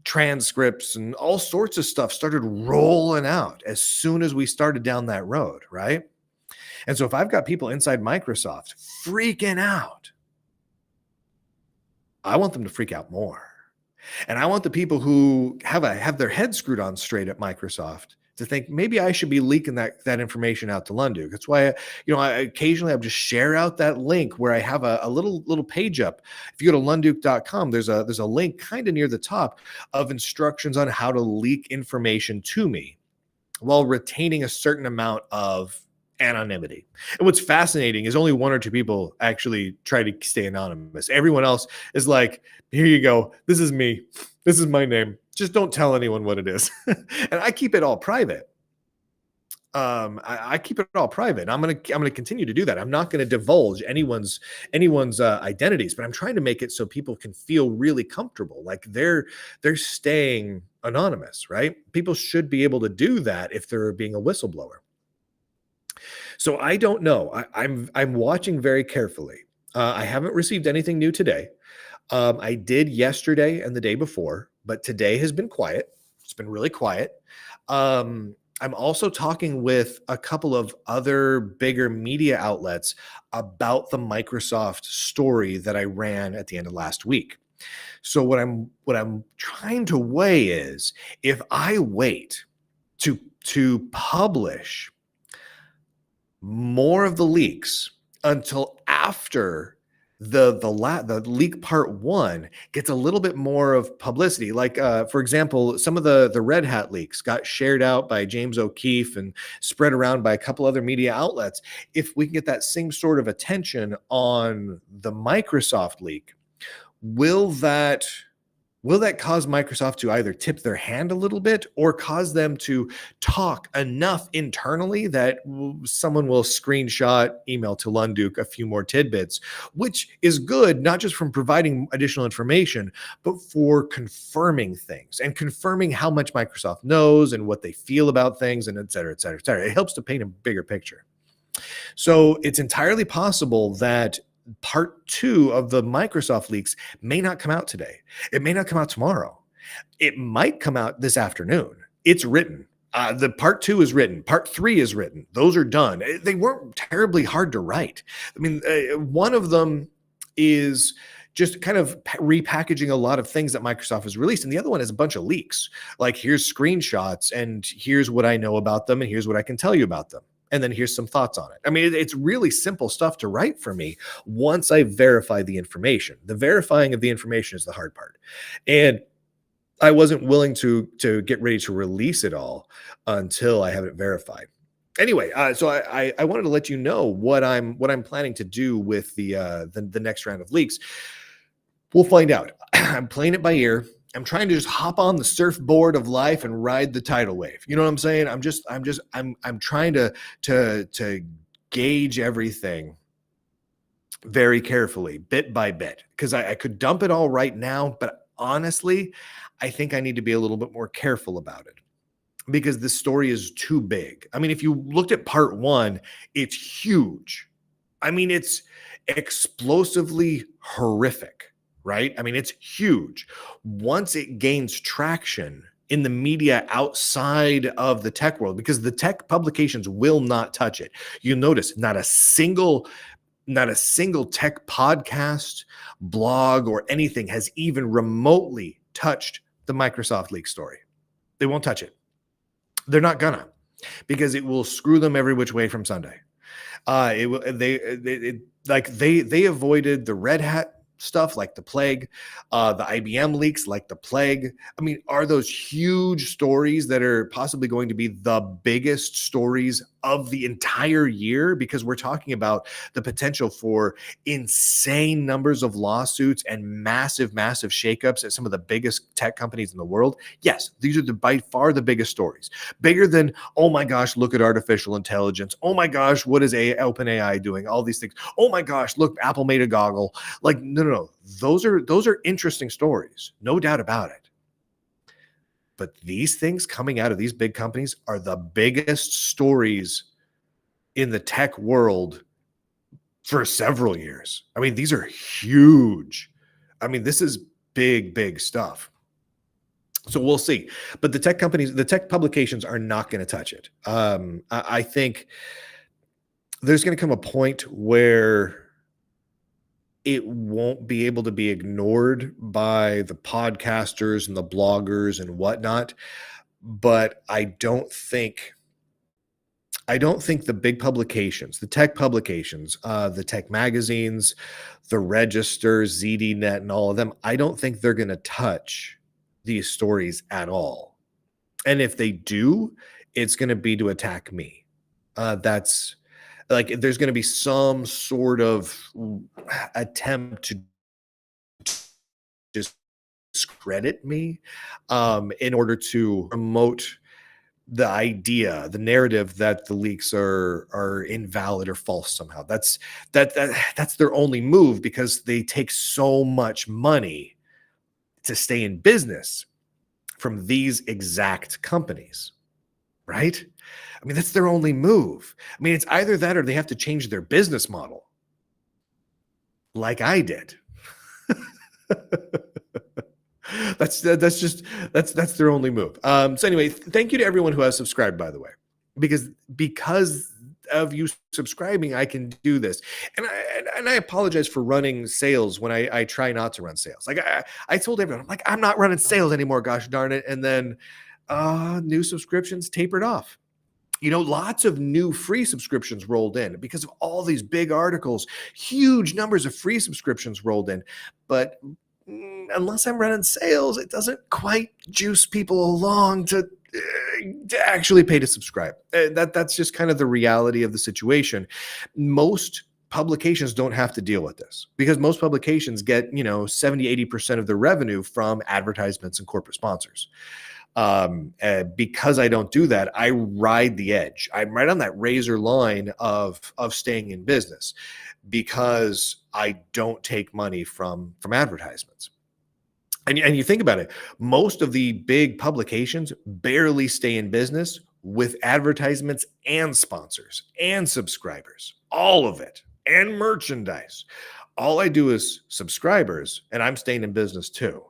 transcripts and all sorts of stuff started rolling out as soon as we started down that road, right? And so if I've got people inside Microsoft freaking out, I want them to freak out more. And I want the people who have their heads screwed on straight at Microsoft to think maybe I should be leaking that information out to Lunduke. That's why I occasionally I'll just share out that link where I have a little page up. If you go to lunduke.com, there's a link kind of near the top of instructions on how to leak information to me while retaining a certain amount of anonymity. And what's fascinating is only one or two people actually try to stay anonymous. Everyone else is like, here you go. This is me. This is my name. Just don't tell anyone what it is. And I keep it all private. I keep it all private. I'm gonna continue to do that. I'm not gonna divulge anyone's identities, but I'm trying to make it so people can feel really comfortable, like they're staying anonymous, right? People should be able to do that if they're being a whistleblower. So I don't know. I'm watching very carefully. I haven't received anything new today. I did yesterday and the day before, but today has been quiet. It's been really quiet. I'm also talking with a couple of other bigger media outlets about the Microsoft story that I ran at the end of last week. So what I'm trying to weigh is if I wait to publish more of the leaks until after the leak part one gets a little bit more of publicity. Like, for example, some of the Red Hat leaks got shared out by James O'Keefe and spread around by a couple other media outlets. If we can get that same sort of attention on the Microsoft leak, will that cause Microsoft to either tip their hand a little bit or cause them to talk enough internally that someone will screenshot, email to Lunduke a few more tidbits, which is good, not just from providing additional information, but for confirming things and confirming how much Microsoft knows and what they feel about things, and et cetera, et cetera, et cetera. It helps to paint a bigger picture. So it's entirely possible that part two of the Microsoft leaks may not come out today. It may not come out tomorrow. It might come out this afternoon. It's written. The part two is written. Part three is written. Those are done. They weren't terribly hard to write. I mean, one of them is just kind of repackaging a lot of things that Microsoft has released. And the other one is a bunch of leaks. Like, here's screenshots and here's what I know about them and here's what I can tell you about them. And then here's some thoughts on it. I mean, it's really simple stuff to write for me once I verify the information. The verifying of the information is the hard part. And I wasn't willing to get ready to release it all until I have it verified. Anyway, so I wanted to let you know what I'm planning to do with the next round of leaks. We'll find out. I'm playing it by ear. I'm trying to just hop on the surfboard of life and ride the tidal wave. You know what I'm saying? I'm trying to gauge everything very carefully, bit by bit, because I could dump it all right now, but honestly, I think I need to be a little bit more careful about it because this story is too big. I mean, if you looked at part one, it's huge. I mean, it's explosively horrific. Right? I mean, it's huge. Once it gains traction in the media outside of the tech world, because the tech publications will not touch it. You'll notice not a single tech podcast, blog, or anything has even remotely touched the Microsoft leak story. They won't touch it. They're not gonna, because it will screw them every which way from Sunday. It will. They avoided the Red Hat stuff like the plague, the IBM leaks like the plague. I mean, are those huge stories that are possibly going to be the biggest stories of the entire year? Because we're talking about the potential for insane numbers of lawsuits and massive shakeups at some of the biggest tech companies in the world. Yes, these are by far the biggest stories. Bigger than, oh my gosh, look at artificial intelligence. Oh my gosh, what is OpenAI doing? All these things. Oh my gosh, look, Apple made a goggle. Like, no. Those are interesting stories, no doubt about it. But these things coming out of these big companies are the biggest stories in the tech world for several years. I mean, these are huge. I mean, this is big stuff. So we'll see. But the tech companies, the tech publications are not going to touch it. I think there's going to come a point where it won't be able to be ignored by the podcasters and the bloggers and whatnot. But I don't think the big publications, the tech publications, the tech magazines, the Register, ZDNet, and all of them, I don't think they're going to touch these stories at all. And if they do, it's going to be to attack me. That's like, there's going to be some sort of attempt to discredit me in order to promote the idea, the narrative that the leaks are invalid or false somehow. That's their only move, because they take so much money to stay in business from these exact companies, right? I mean, that's their only move. I mean, it's either that or they have to change their business model, like I did. That's their only move. So anyway, thank you to everyone who has subscribed, by the way, because of you subscribing, I can do this. And I apologize for running sales when I try not to run sales. Like I told everyone, I'm like, I'm not running sales anymore, gosh darn it. And then new subscriptions tapered off. You know, lots of new free subscriptions rolled in because of all these big articles, huge numbers of free subscriptions rolled in. But unless I'm running sales, it doesn't quite juice people along to actually pay to subscribe. That's just kind of the reality of the situation. Most publications don't have to deal with this, because most publications get, 70-80% of their revenue from advertisements and corporate sponsors. Because I don't do that, I ride the edge. I'm right on that razor line of staying in business, because I don't take money from advertisements. And you think about it, most of the big publications barely stay in business with advertisements and sponsors and subscribers, all of it, and merchandise. All I do is subscribers, and I'm staying in business too.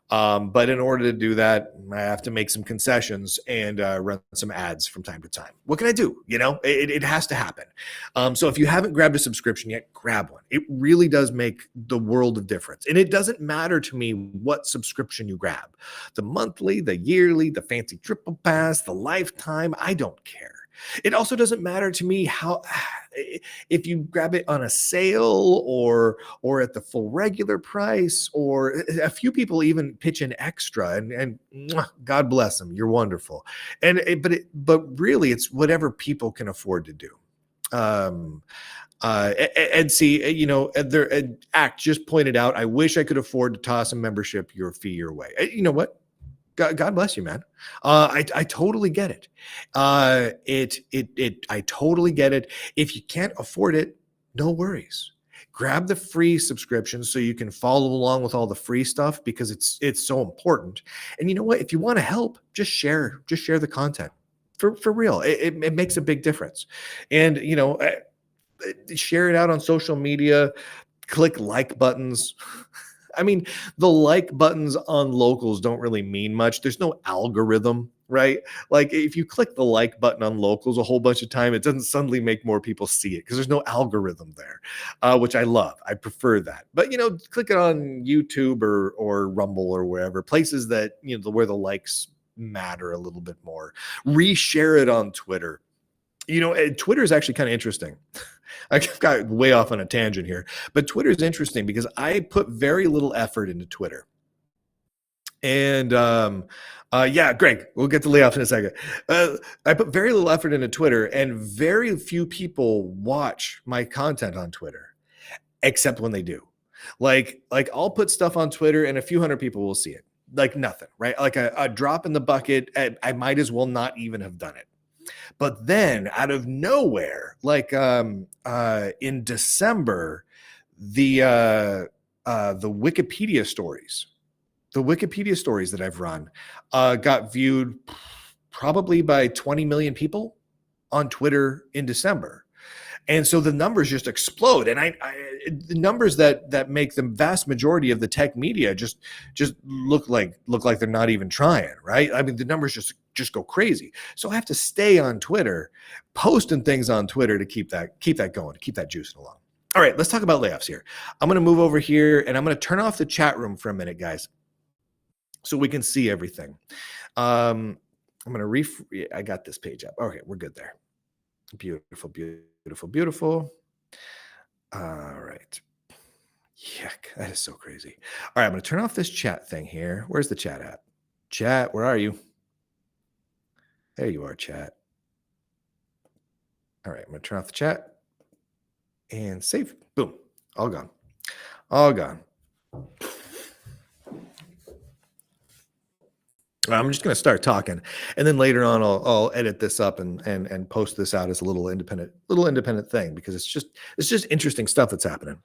But in order to do that, I have to make some concessions and run some ads from time to time. What can I do? It has to happen. So if you haven't grabbed a subscription yet, grab one. It really does make the world of difference. And it doesn't matter to me what subscription you grab. The monthly, the yearly, the fancy triple pass, the lifetime, I don't care. It also doesn't matter to me if you grab it on a sale or at the full regular price, or a few people even pitch an extra, and God bless them, you're wonderful. But really, it's whatever people can afford to do. And see, Act just pointed out, I wish I could afford to toss a membership fee your way. You know what? God bless you, man. I totally get it. I totally get it. If you can't afford it, no worries. Grab the free subscription so you can follow along with all the free stuff, because it's so important. And you know what? If you want to help, just share the content for real. It makes a big difference. And share it out on social media. Click like buttons. I mean, the like buttons on locals don't really mean much. There's no algorithm, right? Like if you click the like button on locals a whole bunch of time, it doesn't suddenly make more people see it because there's no algorithm there, which I love. I prefer that. But click it on YouTube or Rumble or wherever, places that where the likes matter a little bit more. Reshare it on Twitter. Twitter is actually kind of interesting. I got way off on a tangent here, but Twitter is interesting because I put very little effort into Twitter. And yeah, Greg, we'll get to layoffs in a second. I put very little effort into Twitter, and very few people watch my content on Twitter, except when they do. Like I'll put stuff on Twitter, and a few hundred people will see it. Like nothing, right? Like a drop in the bucket. I might as well not even have done it. But then out of nowhere, like in December, the Wikipedia stories, that I've run got viewed probably by 20 million people on Twitter in December. And so the numbers just explode. And the numbers that make the vast majority of the tech media just look like they're not even trying, right? I mean, the numbers just go crazy. So I have to stay on Twitter, posting things on Twitter to keep that going, to keep that juicing along. All right, let's talk about layoffs here. I'm going to move over here and I'm going to turn off the chat room for a minute, guys, so we can see everything. I'm going to I got this page up. Okay, we're good there. Beautiful, beautiful, beautiful. All right. Yuck, that is so crazy. All right, I'm going to turn off this chat thing here. Where's the chat at? Chat, where are you? There you are, chat. All right, I'm going to turn off the chat and save. Boom. All gone. All gone. I'm just going to start talking, and then later on I'll edit this up and post this out as a little independent thing, because it's just interesting stuff that's happening.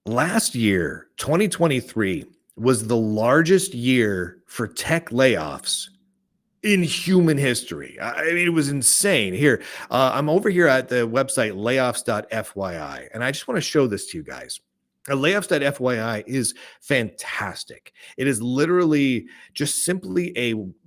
Last year, 2023, was the largest year for tech layoffs in human history. I mean, it was insane. Here, I'm over here at the website layoffs.fyi, and I just want to show this to you guys. Layoffs.fyi is fantastic. It is literally just simply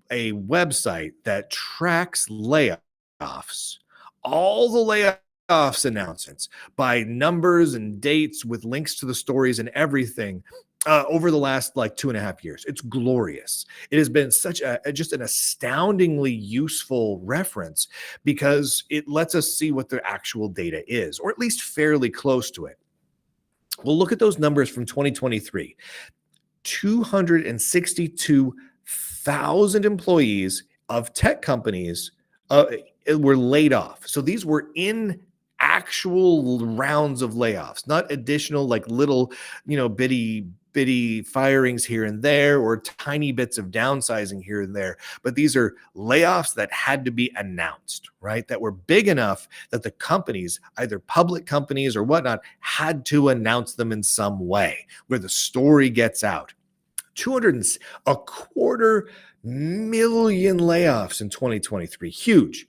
a website that tracks layoffs, all the layoffs announcements by numbers and dates with links to the stories and everything over the last 2.5 years. It's glorious. It has been such just an astoundingly useful reference, because it lets us see what the actual data is, or at least fairly close to it. Well, look at those numbers from 2023. 262,000 employees of tech companies were laid off. So these were in actual rounds of layoffs, not additional little, bitty firings here and there, or tiny bits of downsizing here and there. But these are layoffs that had to be announced, right? That were big enough that the companies, either public companies or whatnot, had to announce them in some way where the story gets out. 225,000 layoffs in 2023. Huge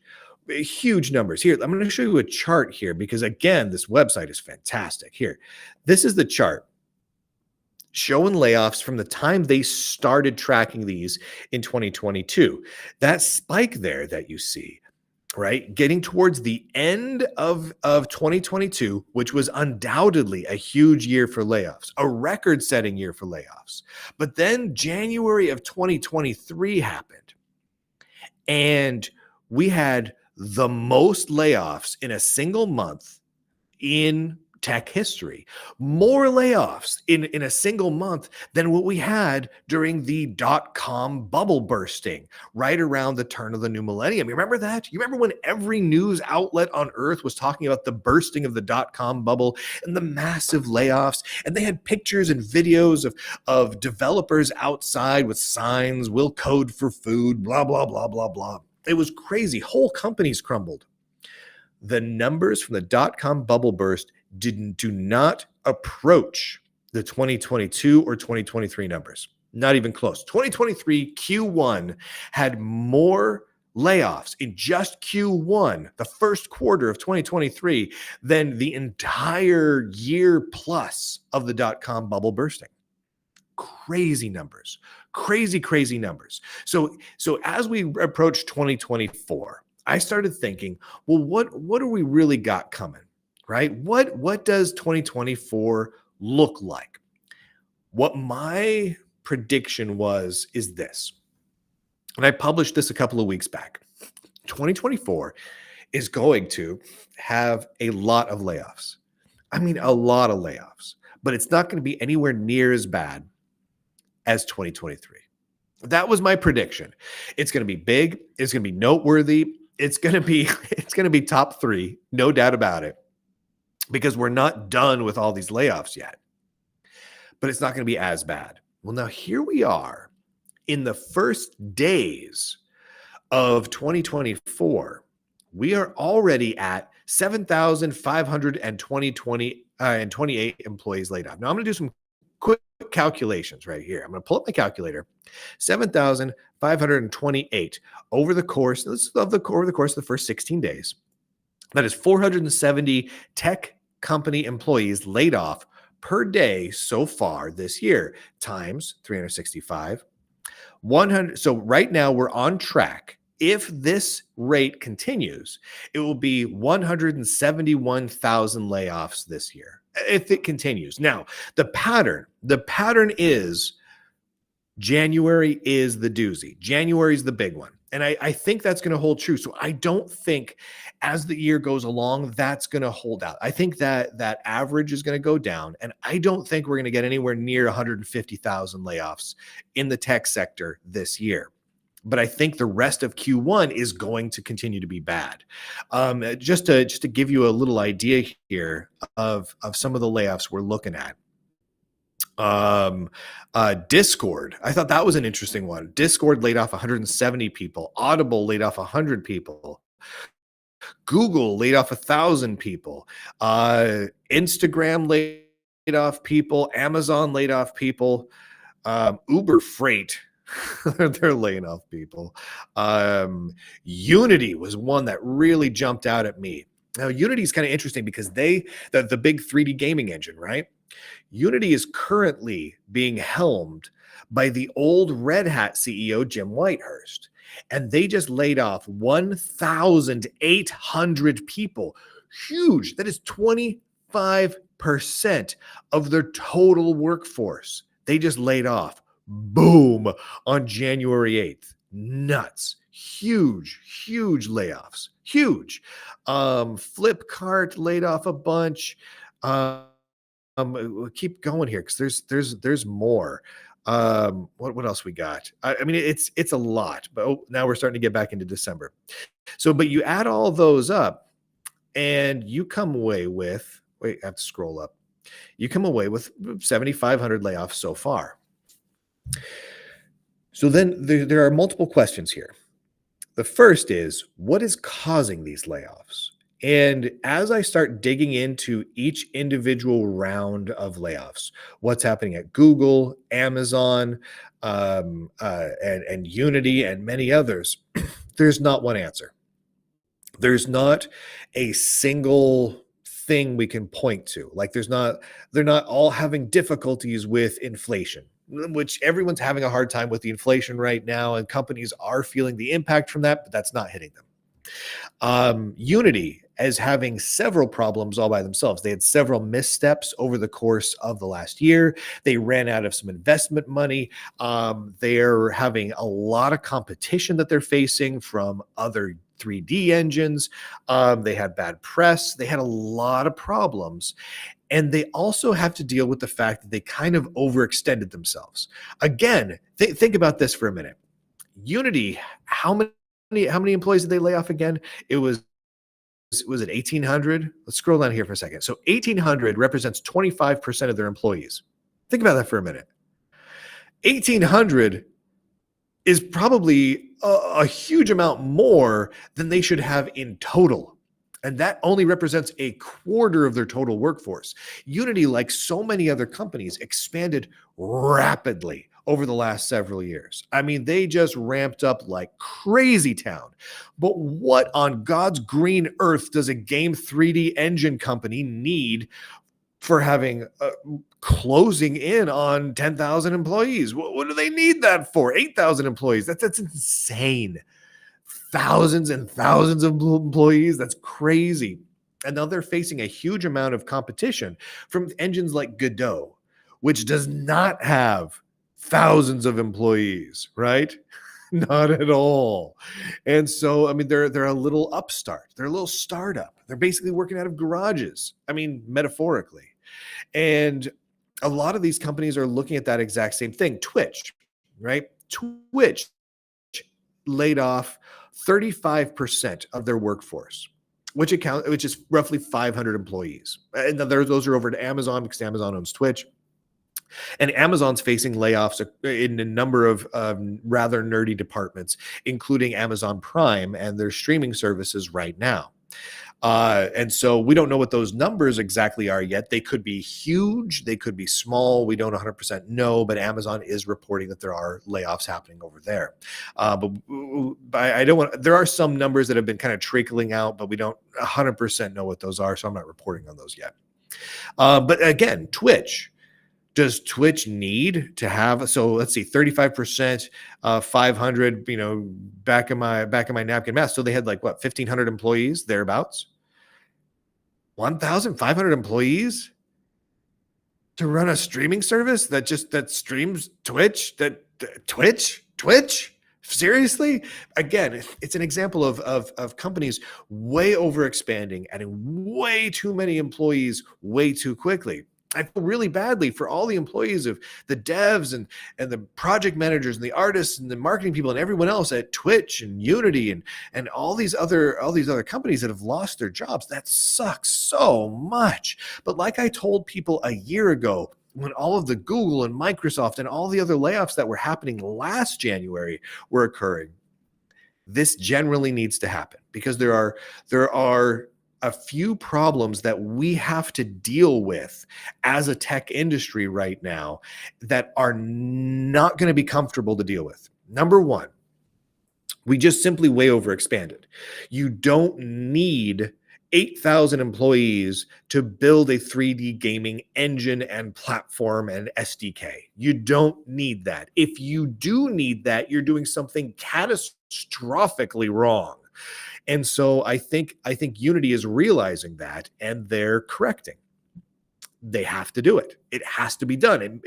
numbers. Here, I'm going to show you a chart here, because again, this website is fantastic. Here, this is the chart showing layoffs from the time they started tracking these in 2022. That spike there that you see, right, getting towards the end of 2022, which was undoubtedly a huge year for layoffs, a record-setting year for layoffs. But then January of 2023 happened, and we had the most layoffs in a single month in tech history. More layoffs in a single month than what we had during the dot-com bubble bursting right around the turn of the new millennium. You remember that? You remember when every news outlet on earth was talking about the bursting of the dot-com bubble and the massive layoffs? And they had pictures and videos of developers outside with signs, "We'll code for food," blah, blah, blah, blah, blah. It was crazy. Whole companies crumbled. The numbers from the dot-com bubble burst do not approach the 2022 or 2023 numbers. Not even close. 2023 Q1 had more layoffs in just Q1, the first quarter of 2023, than the entire year plus of the dot-com bubble bursting. Crazy numbers, crazy numbers. So as we approach 2024, I started thinking, well, what do we really got coming, right? What does 2024 look like? What my prediction is this, and I published this a couple of weeks back. 2024 is going to have a lot of layoffs. I mean, a lot of layoffs, but it's not going to be anywhere near as bad as 2023. That was my prediction. It's going to be big. It's going to be noteworthy. It's going to be top 3, no doubt about it, because we're not done with all these layoffs yet. But it's not going to be as bad. Well, now here we are in the first days of 2024. We are already at 7,528 employees laid off. Now I'm going to do some quick calculations right here. I'm going to pull up my calculator. 7,528 over the course of the first 16 days. That is 470 tech company employees laid off per day so far this year, times 365, 100. So right now we're on track. If this rate continues, it will be 171,000 layoffs this year, if it continues. Now, the pattern is January is the doozy. January is the big one. And I think that's going to hold true. So I don't think as the year goes along, that's going to hold out. I think that average is going to go down. And I don't think we're going to get anywhere near 150,000 layoffs in the tech sector this year. But I think the rest of Q1 is going to continue to be bad. Just to give you a little idea here of some of the layoffs we're looking at. Discord, I thought that was an interesting one. Discord laid off 170 people. Audible laid off 100 people. Google laid off 1,000 people. Instagram laid off people. Amazon laid off people. Uber Freight, they're laying off people. Unity was one that really jumped out at me. Now, Unity is kind of interesting because the big 3D gaming engine, right? Unity is currently being helmed by the old Red Hat CEO, Jim Whitehurst. And they just laid off 1,800 people. Huge. That is 25% of their total workforce. They just laid off. Boom, on January 8th. Nuts. Huge layoffs. Huge. Flipkart laid off a bunch. We'll keep going here because there's more. What else we got? I mean, it's a lot, but now we're starting to get back into December. So, but you add all those up and you come away with, I have to scroll up. You come away with 7,500 layoffs so far. So then there are multiple questions here. The first is, what is causing these layoffs? And as I start digging into each individual round of layoffs, what's happening at Google, Amazon, and Unity, and many others, there's not one answer. There's not a single thing we can point to. Like they're not all having difficulties with inflation, which everyone's having a hard time with the inflation right now, and companies are feeling the impact from that, but that's not hitting them. Unity as having several problems all by themselves. They had several missteps over the course of the last year. They ran out of some investment money. They're having a lot of competition that they're facing from other 3D engines. They had bad press. They had a lot of problems. And they also have to deal with the fact that they kind of overextended themselves. Again, think about this for a minute. Unity, how many employees did they lay off again? Was it 1,800? Let's scroll down here for a second. So 1,800 represents 25% of their employees. Think about that for a minute. 1,800 is probably a huge amount more than they should have in total. And that only represents a quarter of their total workforce. Unity, like so many other companies, expanded rapidly over the last several years. I mean, they just ramped up like crazy town. But what on God's green earth does a game 3D engine company need for having closing in on 10,000 employees? What do they need that for? 8,000 employees. That's insane. Thousands and thousands of employees. That's crazy. And now they're facing a huge amount of competition from engines like Godot, which does not have thousands of employees, right? Not at all. And so, I mean, they're a little upstart. They're a little startup. They're basically working out of garages. I mean, metaphorically. And a lot of these companies are looking at that exact same thing. Twitch, right? Twitch laid off 35% of their workforce, which is roughly 500 employees. And those are over to Amazon because Amazon owns Twitch. And Amazon's facing layoffs in a number of rather nerdy departments, including Amazon Prime and their streaming services right now. And so we don't know what those numbers exactly are yet. They could be huge. They could be small. We don't 100% know, but Amazon is reporting that there are layoffs happening over there. But I don't want, there are some numbers that have been kind of trickling out, but we don't 100% know what those are. So I'm not reporting on those yet. But again, Twitch. Does Twitch need to have, so let's see, 35%, 500, back in my napkin math. So they had like what, 1,500 employees thereabouts, 1,500 employees to run a streaming service that streams Twitch, Twitch. Seriously? Again, it's an example of companies way over expanding, adding way too many employees way too quickly. I feel really badly for all the employees of the devs and the project managers and the artists and the marketing people and everyone else at Twitch and Unity and all these other companies that have lost their jobs. That sucks so much. But like I told people a year ago, when all of the Google and Microsoft and all the other layoffs that were happening last January were occurring, this generally needs to happen because there are a few problems that we have to deal with as a tech industry right now that are not going to be comfortable to deal with. Number one, we just simply way overexpanded. You don't need 8,000 employees to build a 3D gaming engine and platform and SDK. You don't need that. If you do need that, you're doing something catastrophically wrong. And so I think Unity is realizing that, and they're correcting. They have to do it. It has to be done. And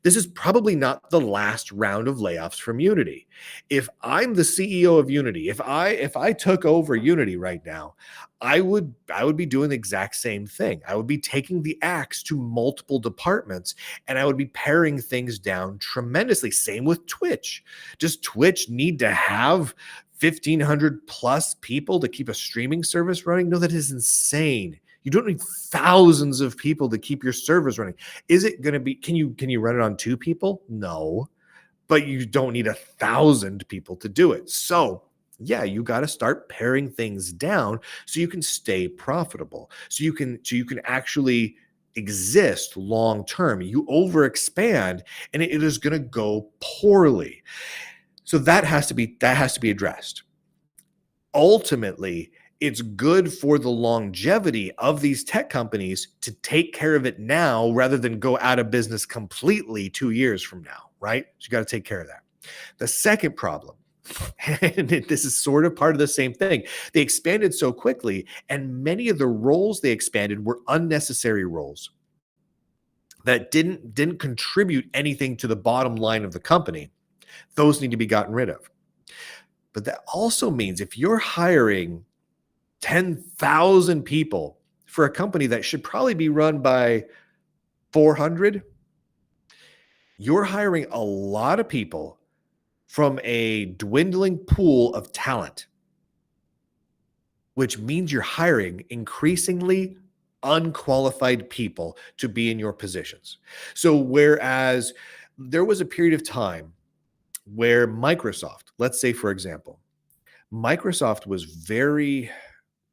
this is probably not the last round of layoffs from Unity. If I'm the CEO of Unity, if I took over Unity right now, I would be doing the exact same thing. I would be taking the axe to multiple departments, and I would be paring things down tremendously. Same with Twitch. Does Twitch need to have 1,500 plus people to keep a streaming service running? No, that is insane. You don't need thousands of people to keep your servers running. Is it going to be, can you run it on 2 people? No, but you don't need 1,000 people to do it. So yeah, you got to start paring things down so you can stay profitable. So you can actually exist long term. You overexpand and it is going to go poorly. So that has to be addressed. Ultimately, it's good for the longevity of these tech companies to take care of it now rather than go out of business completely 2 years from now, right? So you got to take care of that. The second problem, and this is sort of part of the same thing, they expanded so quickly, and many of the roles they expanded were unnecessary roles that didn't contribute anything to the bottom line of the company. Those need to be gotten rid of. But that also means if you're hiring 10,000 people for a company that should probably be run by 400, you're hiring a lot of people from a dwindling pool of talent, which means you're hiring increasingly unqualified people to be in your positions. So whereas there was a period of time where Microsoft, let's say, for example, Microsoft was very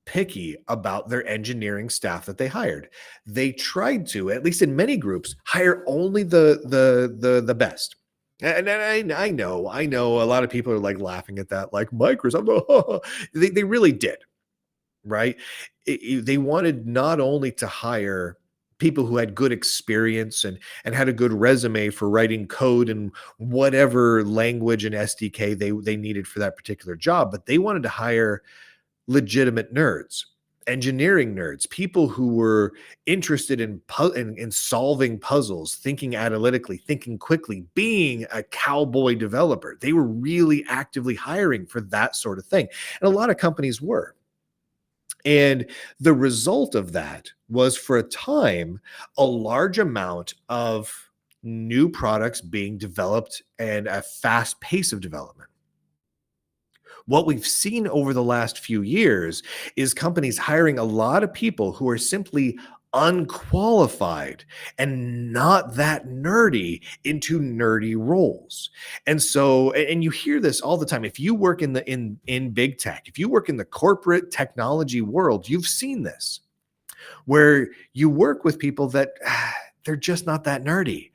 picky about their engineering staff that they hired. They tried to, at least in many groups, hire only the best. And I know a lot of people are like laughing at that, like Microsoft. They really did, right? They wanted not only to hire people who had good experience and had a good resume for writing code in whatever language and SDK they needed for that particular job, but they wanted to hire legitimate nerds, engineering nerds, people who were interested in solving puzzles, thinking analytically, thinking quickly, being a cowboy developer. They were really actively hiring for that sort of thing. And a lot of companies were. And the result of that was, for a time, a large amount of new products being developed and a fast pace of development. What we've seen over the last few years is companies hiring a lot of people who are simply unqualified and not that nerdy into nerdy roles. And so, and you hear this all the time. If you work in big tech, if you work in the corporate technology world, you've seen this, where you work with people that they're just not that nerdy,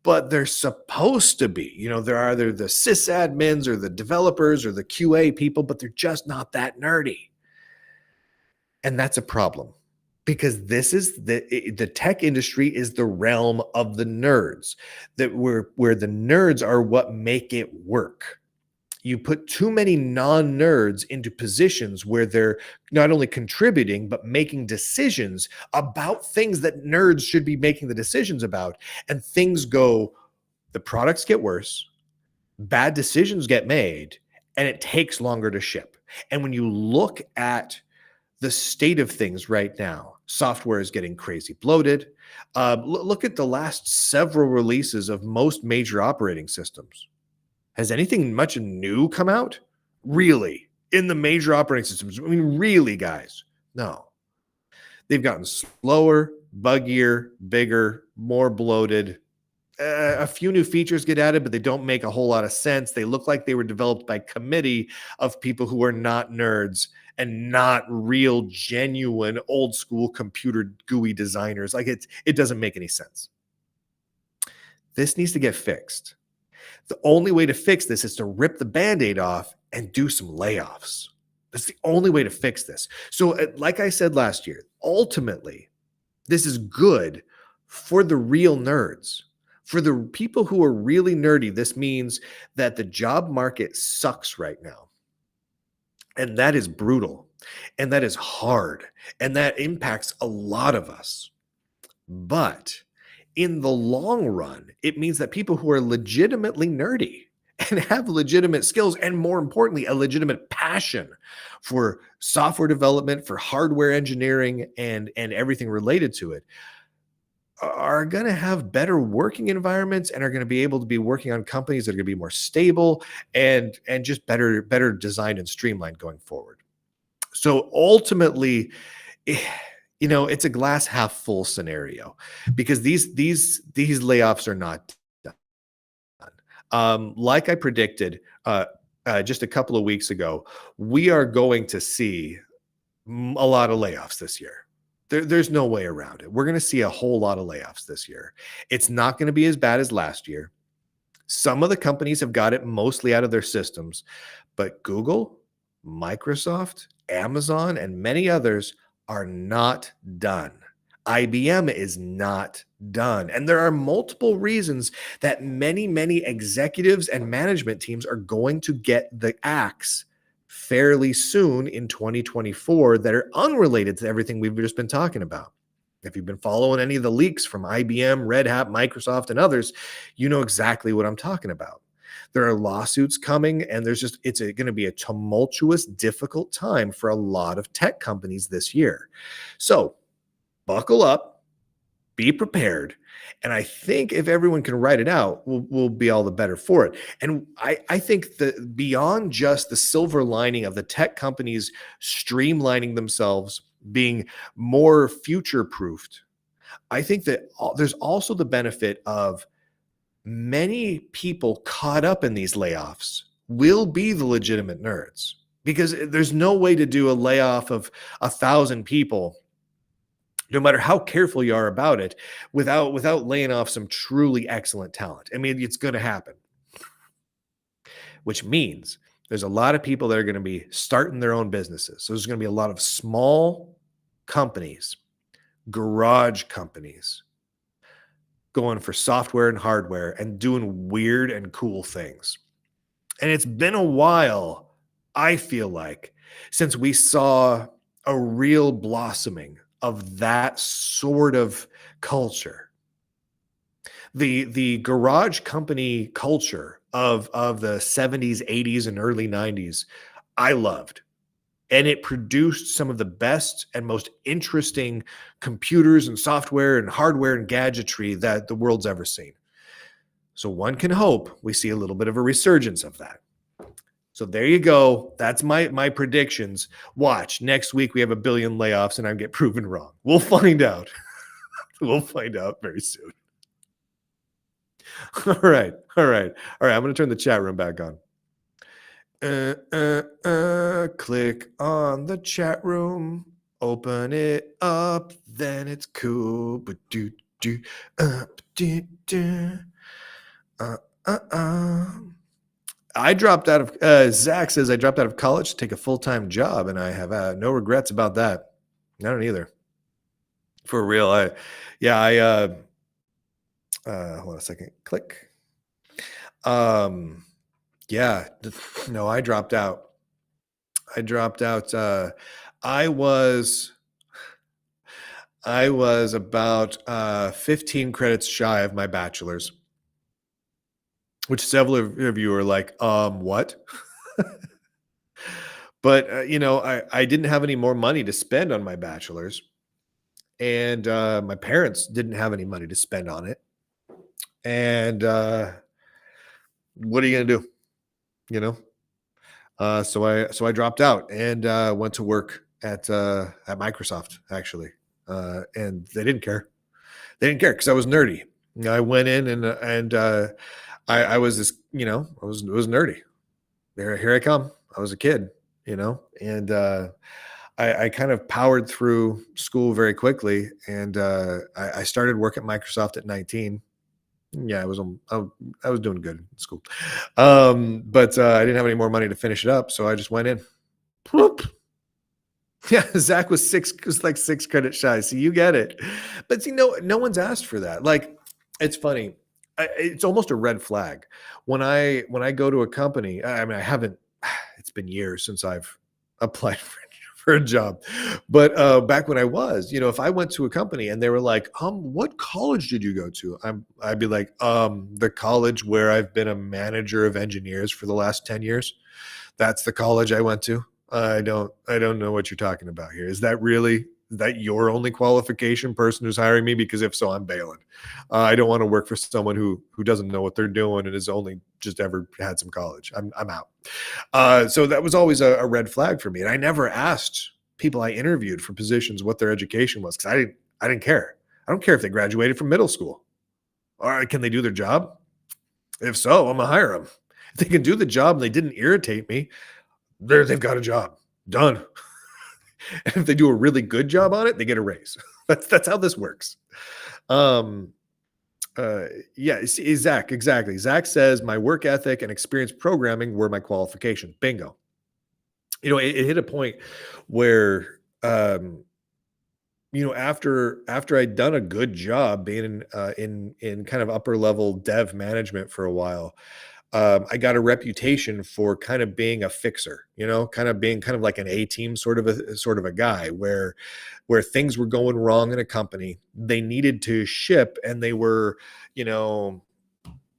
but they're supposed to be. They're either the sysadmins or the developers or the QA people, but they're just not that nerdy. And that's a problem, because this is the tech industry is the realm of the nerds, that where the nerds are what make it work. You put too many non-nerds into positions where they're not only contributing, but making decisions about things that nerds should be making the decisions about. And things go, the products get worse, bad decisions get made, and it takes longer to ship. And when you look at the state of things right now, software is getting crazy bloated. Look at the last several releases of most major operating systems. Has anything much new come out? Really? In the major operating systems? I mean, really, guys? No. They've gotten slower, buggier, bigger, more bloated. A few new features get added, but they don't make a whole lot of sense. They look like they were developed by committee of people who are not nerds and not real, genuine, old school computer GUI designers. Like it doesn't make any sense. This needs to get fixed. The only way to fix this is to rip the Band-Aid off and do some layoffs. That's the only way to fix this. So, like I said last year, ultimately, this is good for the real nerds. For the people who are really nerdy, this means that the job market sucks right now. And that is brutal. And that is hard. And that impacts a lot of us. But in the long run, it means that people who are legitimately nerdy and have legitimate skills, and more importantly, a legitimate passion for software development, for hardware engineering, and everything related to it, are going to have better working environments and are going to be able to be working on companies that are going to be more stable and just better designed and streamlined going forward. So ultimately, it's a glass half full scenario, because these layoffs are not done. Like I predicted just a couple of weeks ago, we are going to see a lot of layoffs this year. There's no way around it. We're going to see a whole lot of layoffs this year. It's not going to be as bad as last year. Some of the companies have got it mostly out of their systems, but Google, Microsoft, Amazon, and many others are not done. IBM is not done. And there are multiple reasons that many, many executives and management teams are going to get the axe fairly soon in 2024 that are unrelated to everything we've just been talking about. If you've been following any of the leaks from IBM, Red Hat, Microsoft, and others, you know exactly what I'm talking about. There are lawsuits coming, and it's going to be a tumultuous, difficult time for a lot of tech companies this year. So buckle up, be prepared. And I think if everyone can write it out, we'll be all the better for it. And I think that beyond just the silver lining of the tech companies streamlining themselves, being more future-proofed, I think that there's also the benefit of many people caught up in these layoffs will be the legitimate nerds, because there's no way to do a layoff of 1,000 people, no matter how careful you are about it, without laying off some truly excellent talent. I mean, it's going to happen. which means there's a lot of people that are going to be starting their own businesses. So there's going to be a lot of small companies, garage companies, going for software and hardware and doing weird and cool things. And it's been a while, I feel like, since we saw a real blossoming of that sort of culture. The garage company culture of the 70s, 80s, and early 90s, I loved. And it produced some of the best and most interesting computers and software and hardware and gadgetry that the world's ever seen. So one can hope we see a little bit of a resurgence of that. So there you go. That's my predictions. Watch, next week we have 1 billion layoffs and I get proven wrong. We'll find out. We'll find out very soon. All right. I'm going to turn the chat room back on. Click on the chat room. Open it up. Then it's cool. I dropped out of Zach says I dropped out of college to take a full-time job, and I have no regrets about that. I don't either. For real. Hold on a second. Click. Yeah, no, I dropped out. I was about 15 credits shy of my bachelor's, which several of you are like, what? But, I didn't have any more money to spend on my bachelor's, and my parents didn't have any money to spend on it. And what are you going to do? So I dropped out and went to work at Microsoft, actually. And they didn't care. They didn't care because I was nerdy. I went in and I was this, I was nerdy. Here I come. I was a kid, and I kind of powered through school very quickly, and I started work at Microsoft at 19. Yeah, I was doing good in school, but I didn't have any more money to finish it up, so I just went in. Whoop. Yeah, Zach was 6 credits shy, so you get it. But see, no one's asked for that. Like, it's funny. It's almost a red flag when I go to a company. I mean, I haven't. It's been years since I've applied for a job, but back when I was, if I went to a company and they were like, what college did you go to? I'd be like, the college where I've been a manager of engineers for the last 10 years. That's the college I went to. I don't know what you're talking about here. Is that your only qualification, person who's hiring me? Because if so, I'm bailing. I don't want to work for someone who doesn't know what they're doing and has only just ever had some college. I'm out. So that was always a red flag for me. And I never asked people I interviewed for positions what their education was, because I didn't care. I don't care if they graduated from middle school. All right, can they do their job? If so, I'm gonna hire them. If they can do the job and they didn't irritate me, they've got a job done. And if they do a really good job on it, they get a raise. That's how this works. Yeah, see, Zach, exactly. Zach says my work ethic and experience programming were my qualification. Bingo. It hit a point where, after I'd done a good job being in kind of upper level dev management for a while, I got a reputation for kind of being a fixer, kind of being kind of like an A-team sort of a guy where things were going wrong in a company. They needed to ship and they were,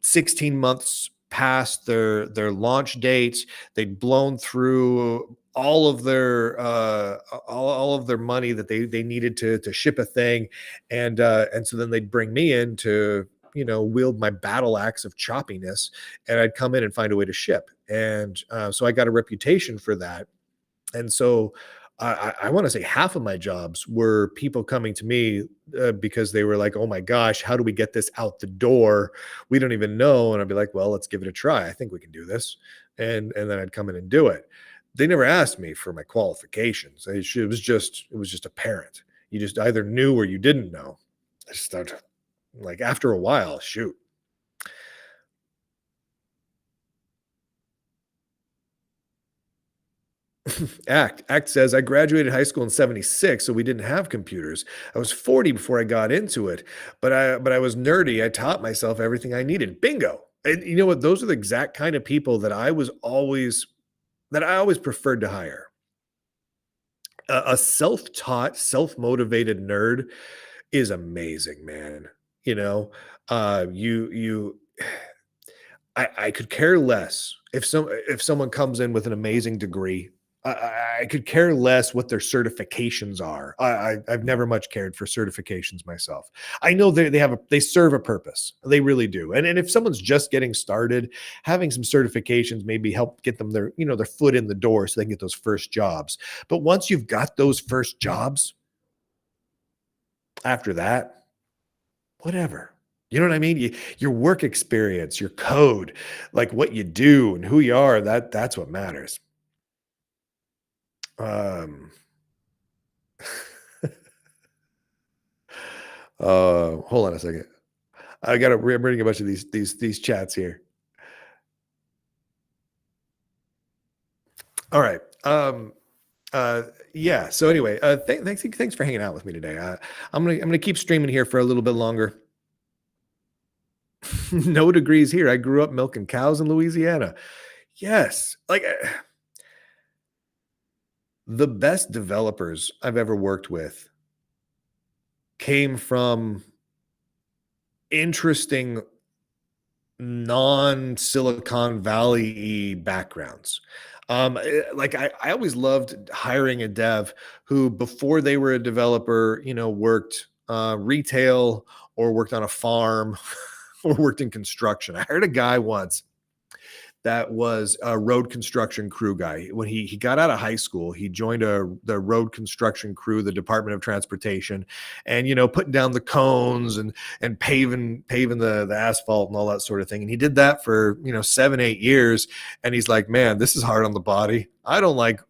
16 months past their launch dates. They'd blown through all of their money that they needed to ship a thing, and so then they'd bring me in to wield my battle axe of choppiness, and I'd come in and find a way to ship. And so I got a reputation for that. And so I want to say half of my jobs were people coming to me because they were like, oh my gosh, how do we get this out the door? We don't even know. And I'd be like, well, let's give it a try. I think we can do this. And then I'd come in and do it. They never asked me for my qualifications. It was just apparent. You just either knew or you didn't know. I just started, like, after a while, shoot. Act says, I graduated high school in 76, so we didn't have computers. I was 40 before I got into it, but I was nerdy. I taught myself everything I needed. Bingo. And you know what? Those are the exact kind of people that I always preferred to hire. A self-taught, self-motivated nerd is amazing, man. You know, you I could care less if someone comes in with an amazing degree. I could care less what their certifications are. I've never much cared for certifications myself. I know they serve a purpose. They really do. And if someone's just getting started, having some certifications maybe help get them their foot in the door so they can get those first jobs. But once you've got those first jobs, after that, whatever. You know what I mean? Your work experience, your code, like what you do and who you are, that's what matters. Um, hold on a second. I'm reading a bunch of these chats here. All right. Yeah. So anyway, thanks for hanging out with me today. I'm gonna keep streaming here for a little bit longer. No degrees here. I grew up milking cows in Louisiana. Yes, like the best developers I've ever worked with came from interesting non-Silicon Valley backgrounds. Like I always loved hiring a dev who, before they were a developer, worked retail or worked on a farm or worked in construction. I hired a guy once that was a road construction crew guy. When he got out of high school, he joined the road construction crew, the Department of Transportation, and putting down the cones and paving the asphalt and all that sort of thing. And he did that for 7-8 years. And he's like, man, this is hard on the body. I don't like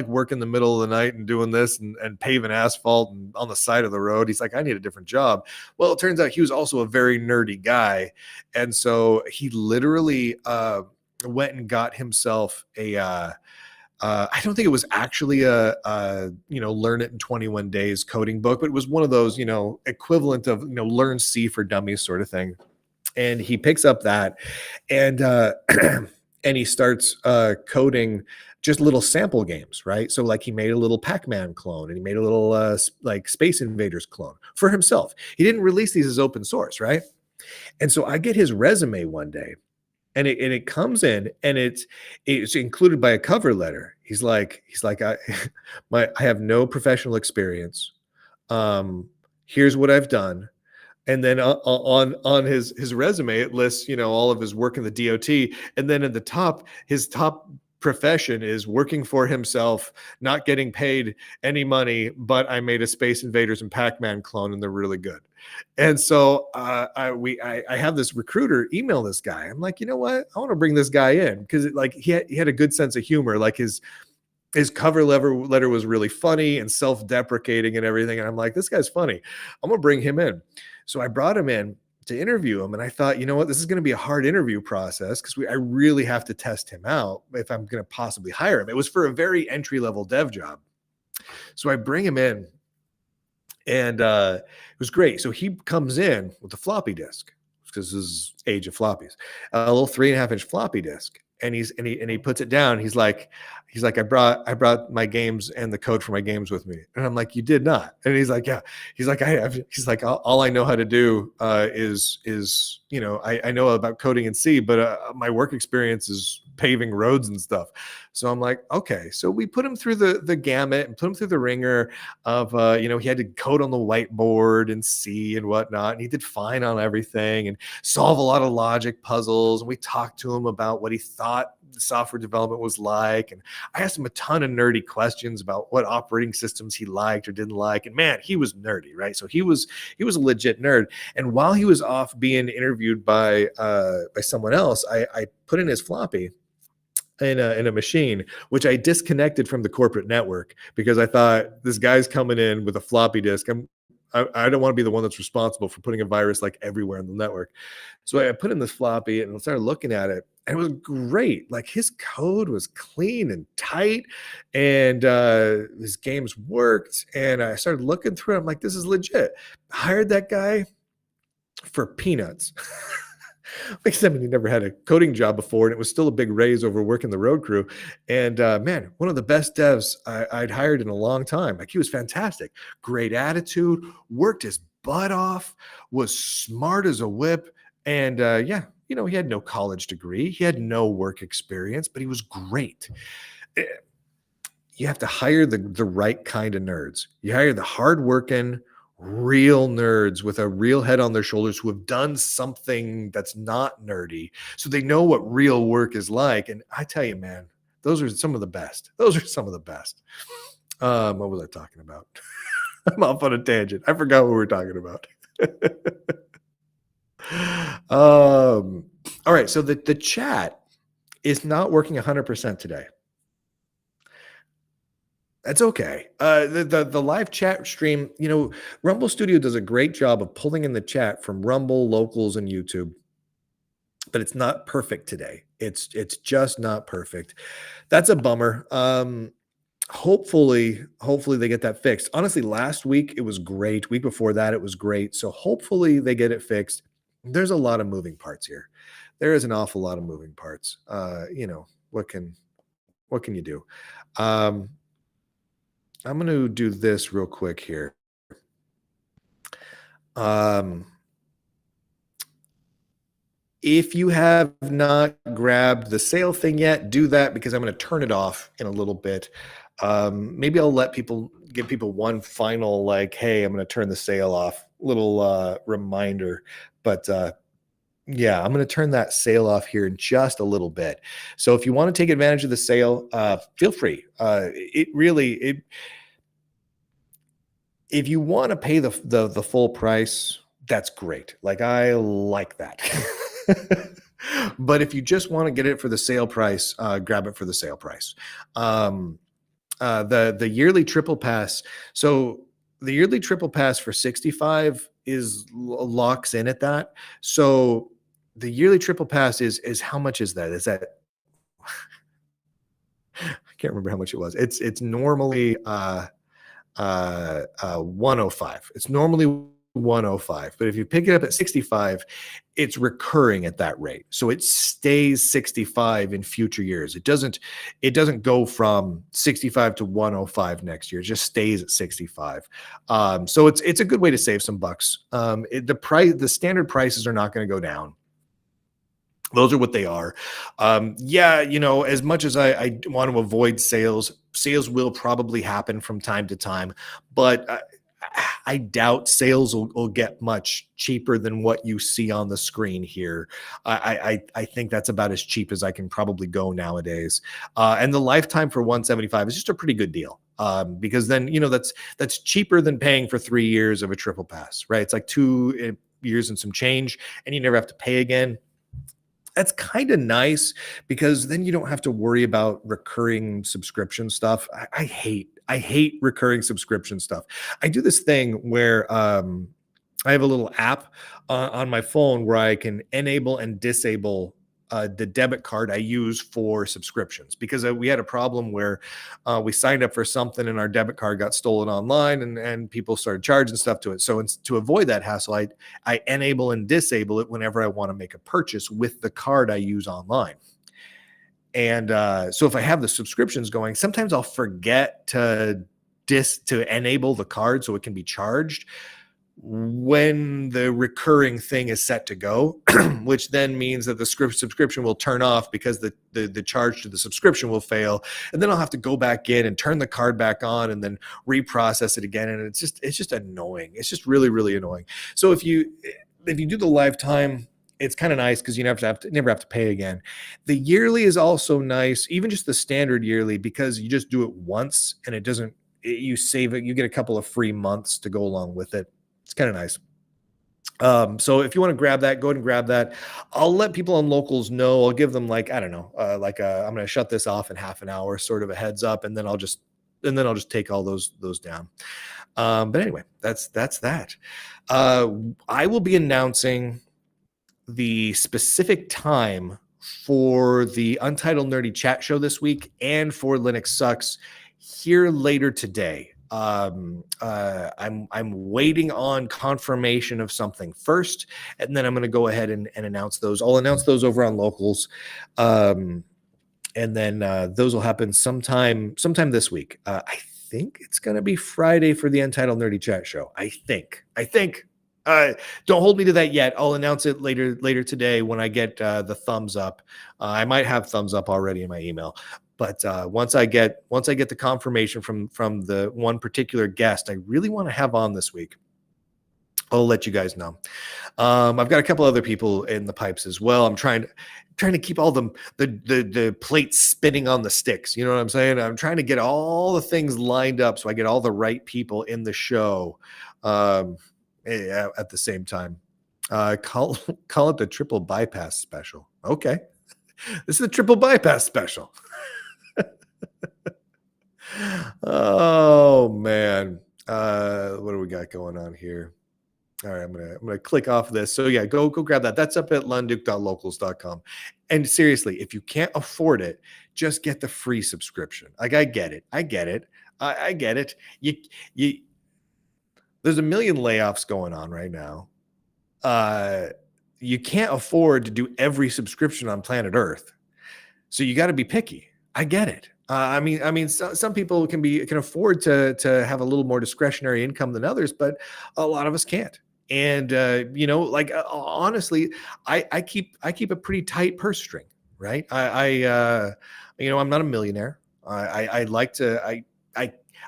working the middle of the night and doing this and paving asphalt and on the side of the road. He's like, I need a different job. Well, it turns out he was also a very nerdy guy. And so he literally went and got himself I don't think it was actually a learn it in 21 days coding book, but it was one of those, equivalent of, learn C for dummies sort of thing. And he picks up that and and he starts coding just little sample games, right? So like he made a little Pac-Man clone and he made a little like Space Invaders clone for himself. He didn't release these as open source, right? And so I get his resume one day, and it comes in and it's included by a cover letter. He's like I have no professional experience. Here's what I've done. And then on his resume, it lists, all of his work in the DOT. And then at the top, his top profession is working for himself, not getting paid any money, but I made a Space Invaders and Pac-Man clone and they're really good. And so I have this recruiter email this guy. I'm like, you know what? I want to bring this guy in because he had a good sense of humor. Like his cover letter was really funny and self-deprecating and everything. And I'm like, this guy's funny. I'm going to bring him in. So I brought him in to interview him. And I thought, you know what, this is going to be a hard interview process because I really have to test him out if I'm going to possibly hire him. It was for a very entry-level dev job. So I bring him in and it was great. So he comes in with a floppy disk because this is age of floppies, a little 3.5-inch floppy disk. And he puts it down. He's like, I brought my games and the code for my games with me. And I'm like, you did not. And he's like, yeah. He's like, I have. He's like, all I know how to do is I know about coding in C, but my work experience is paving roads and stuff. So I'm like, okay. So we put him through the gamut and put him through the ringer of he had to code on the whiteboard and C and whatnot. And he did fine on everything and solve a lot of logic puzzles. And we talked to him about what he thought software development was like. And I asked him a ton of nerdy questions about what operating systems he liked or didn't like. And man, he was nerdy, right? So he was a legit nerd. And while he was off being interviewed by someone else, I put in his floppy in a machine, which I disconnected from the corporate network because I thought this guy's coming in with a floppy disk. I don't want to be the one that's responsible for putting a virus like everywhere in the network. So I put in this floppy and started looking at it, and it was great. Like his code was clean and tight, and his games worked. And I started looking through it. I'm like, this is legit. I hired that guy for peanuts. Because I mean, he never had a coding job before, and it was still a big raise over working the road crew. And man, one of the best devs I'd hired in a long time. Like he was fantastic, great attitude, worked his butt off, was smart as a whip, and yeah, he had no college degree, he had no work experience, but he was great. Eh, You have to hire the right kind of nerds. You hire the hardworking, real nerds with a real head on their shoulders who have done something that's not nerdy, so they know what real work is like. And I tell you, man, those are some of the best. Those are some of the best. What was I talking about? I'm off on a tangent. I forgot what we were talking about. All right. So the chat is not working 100% today. That's okay. The live chat stream, Rumble Studio does a great job of pulling in the chat from Rumble, Locals, and YouTube, but it's not perfect today. It's just not perfect. That's a bummer. Hopefully they get that fixed. Honestly, last week it was great. Week before that it was great. So hopefully they get it fixed. There's a lot of moving parts here. There is an awful lot of moving parts. What can you do? I'm going to do this real quick here. If you have not grabbed the sale thing yet, do that, because I'm going to turn it off in a little bit. Maybe I'll give people one final, like, hey, I'm going to turn the sale off, little reminder. But yeah, I'm going to turn that sale off here in just a little bit. So if you want to take advantage of the sale, feel free. If you want to pay the full price, that's great. Like, I like that. But if you just want to get it for the sale price, grab it for the sale price. The yearly triple pass. So the yearly triple pass for 65 locks in at that. So the yearly triple pass is how much is that? Is that I can't remember how much it was. It's normally 105. It's normally 105, but if you pick it up at 65, it's recurring at that rate. So it stays 65 in future years. It doesn't go from 65 to 105 next year. It just stays at 65. So it's a good way to save some bucks. The standard prices are not going to go down. Those are what they are. Yeah, as much as I want to avoid sales will probably happen from time to time, but I doubt sales will get much cheaper than what you see on the screen here. I think that's about as cheap as I can probably go nowadays. And the lifetime for 175 is just a pretty good deal. Because then, that's cheaper than paying for 3 years of a triple pass, right? It's like 2 years and some change, and you never have to pay again. That's kind of nice, because then you don't have to worry about recurring subscription stuff. I hate recurring subscription stuff. I do this thing where I have a little app on my phone where I can enable and disable the debit card I use for subscriptions, because we had a problem where we signed up for something and our debit card got stolen online, and people started charging stuff to it. So to avoid that hassle, I enable and disable it whenever I want to make a purchase with the card I use online. And so if I have the subscriptions going, sometimes I'll forget to enable the card so it can be charged when the recurring thing is set to go, which then means that the subscription will turn off, because the charge to the subscription will fail, and then I'll have to go back in and turn the card back on and then reprocess it again, and it's just annoying. It's just really, really annoying. So if you do the lifetime, it's kind of nice, because you never have to pay again. The yearly is also nice, even just the standard yearly, because you just do it once and you save it. You get a couple of free months to go along with it. It's kind of nice. So if you want to grab that, go ahead and grab that. I'll let people on Locals know. I'll give them, like, I don't know, I'm going to shut this off in half an hour, sort of a heads up, and then I'll just I'll just take all those down. But anyway, that's that. I will be announcing the specific time for the Untitled Nerdy Chat Show this week and for Linux Sucks here later today. I'm waiting on confirmation of something first, and then I'm going to go ahead and announce those. I'll announce those over on Locals, and then those will happen sometime this week. I think it's going to be Friday for the Untitled Nerdy Chat Show. I think. Don't hold me to that yet. I'll announce it later today when I get the thumbs up. I might have thumbs up already in my email, but once I get the confirmation from the one particular guest I really want to have on this week, I'll let you guys know. I've got a couple other people in the pipes as well. I'm trying to keep all the plates spinning on the sticks. You know what I'm saying? I'm trying to get all the things lined up so I get all the right people in the show. At the same time, call it the triple bypass special. Okay, this is the triple bypass special. Oh man, what do we got going on here? All right, I'm gonna click off this. So yeah, go grab that. That's up at lunduke.locals.com. And seriously, if you can't afford it, just get the free subscription. Like I get it. I get it. You there's a million layoffs going on right now. You can't afford to do every subscription on planet Earth, so you got to be picky. I get it. I mean, some people can afford to have a little more discretionary income than others, but a lot of us can't. And honestly, I keep a pretty tight purse string, right? I'm not a millionaire.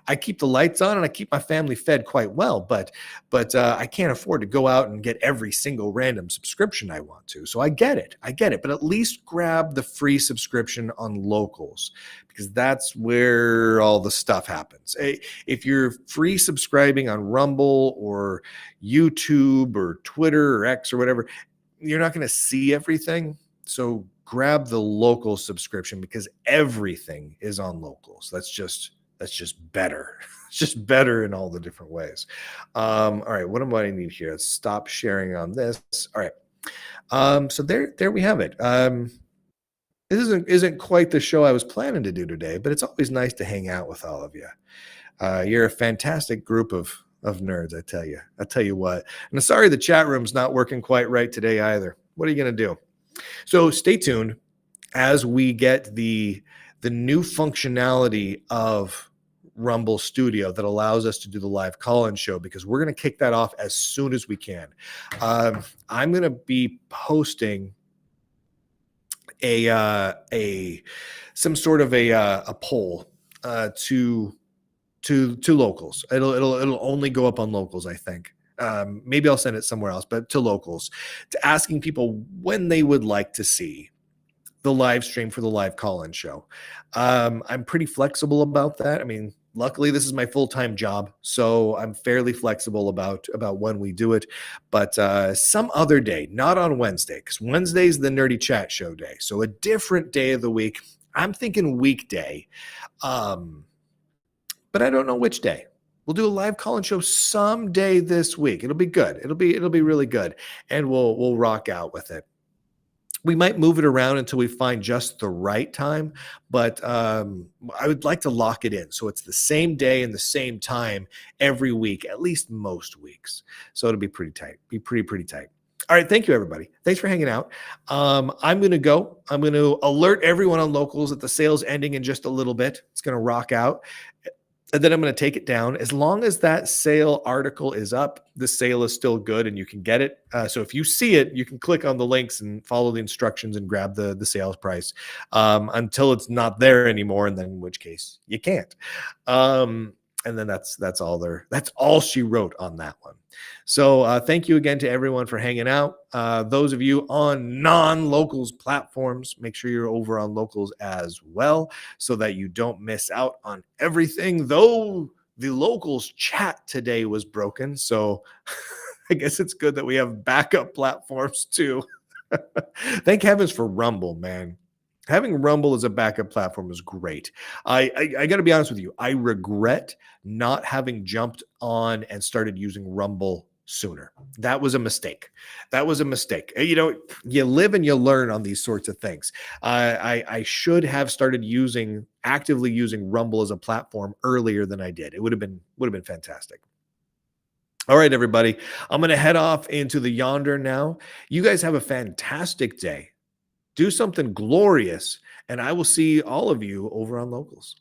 I keep the lights on and I keep my family fed quite well, but I can't afford to go out and get every single random subscription I want to. So I get it, but at least grab the free subscription on Locals, because that's where all the stuff happens. If you're free subscribing on Rumble or YouTube or Twitter or X or whatever, you're not going to see everything. So grab the Local subscription, because everything is on Locals. That's just better. It's just better in all the different ways. All right, what do I need here? Let's stop sharing on this. All right. So there we have it. This isn't quite the show I was planning to do today, but it's always nice to hang out with all of you. You're a fantastic group of nerds, I tell you. I'll tell you what. And I'm sorry the chat room's not working quite right today either. What are you going to do? So stay tuned as we get the new functionality of Rumble Studio that allows us to do the live call-in show, because we're going to kick that off as soon as we can. I'm going to be posting some sort of a poll to Locals. It'll only go up on Locals, I think. Maybe I'll send it somewhere else, but to Locals, to asking people when they would like to see the live stream for the live call-in show. I'm pretty flexible about that. I mean, luckily this is my full-time job, so I'm fairly flexible about when we do it. But some other day, not on Wednesday, because Wednesday's the Nerdy Chat Show day. So a different day of the week. I'm thinking weekday, but I don't know which day. We'll do a live call-in show someday this week. It'll be good. It'll be really good, and we'll rock out with it. We might move it around until we find just the right time, but I would like to lock it in so it's the same day and the same time every week, at least most weeks. So it'll be pretty tight. Pretty tight. All right, thank you, everybody. Thanks for hanging out. I'm going to go. I'm going to alert everyone on Locals that the sale's ending in just a little bit. It's going to rock out. And then I'm going to take it down. As long as that sale article is up, the sale is still good and you can get it. So if you see it, you can click on the links and follow the instructions and grab the sales price until it's not there anymore, and then in which case you can't. And then that's all she wrote on that one. So thank you again to everyone for hanging out. Those of you on non-Locals platforms, make sure you're over on Locals as well, so that you don't miss out on everything. Though the Locals chat today was broken, so I guess it's good that we have backup platforms too. Thank heavens for Rumble, man. Having Rumble as a backup platform is great. I got to be honest with you. I regret not having jumped on and started using Rumble sooner. That was a mistake. That was a mistake. You know, you live and you learn on these sorts of things. I should have started actively using Rumble as a platform earlier than I did. It would have been fantastic. All right, everybody. I'm going to head off into the yonder now. You guys have a fantastic day. Do something glorious, and I will see all of you over on Locals.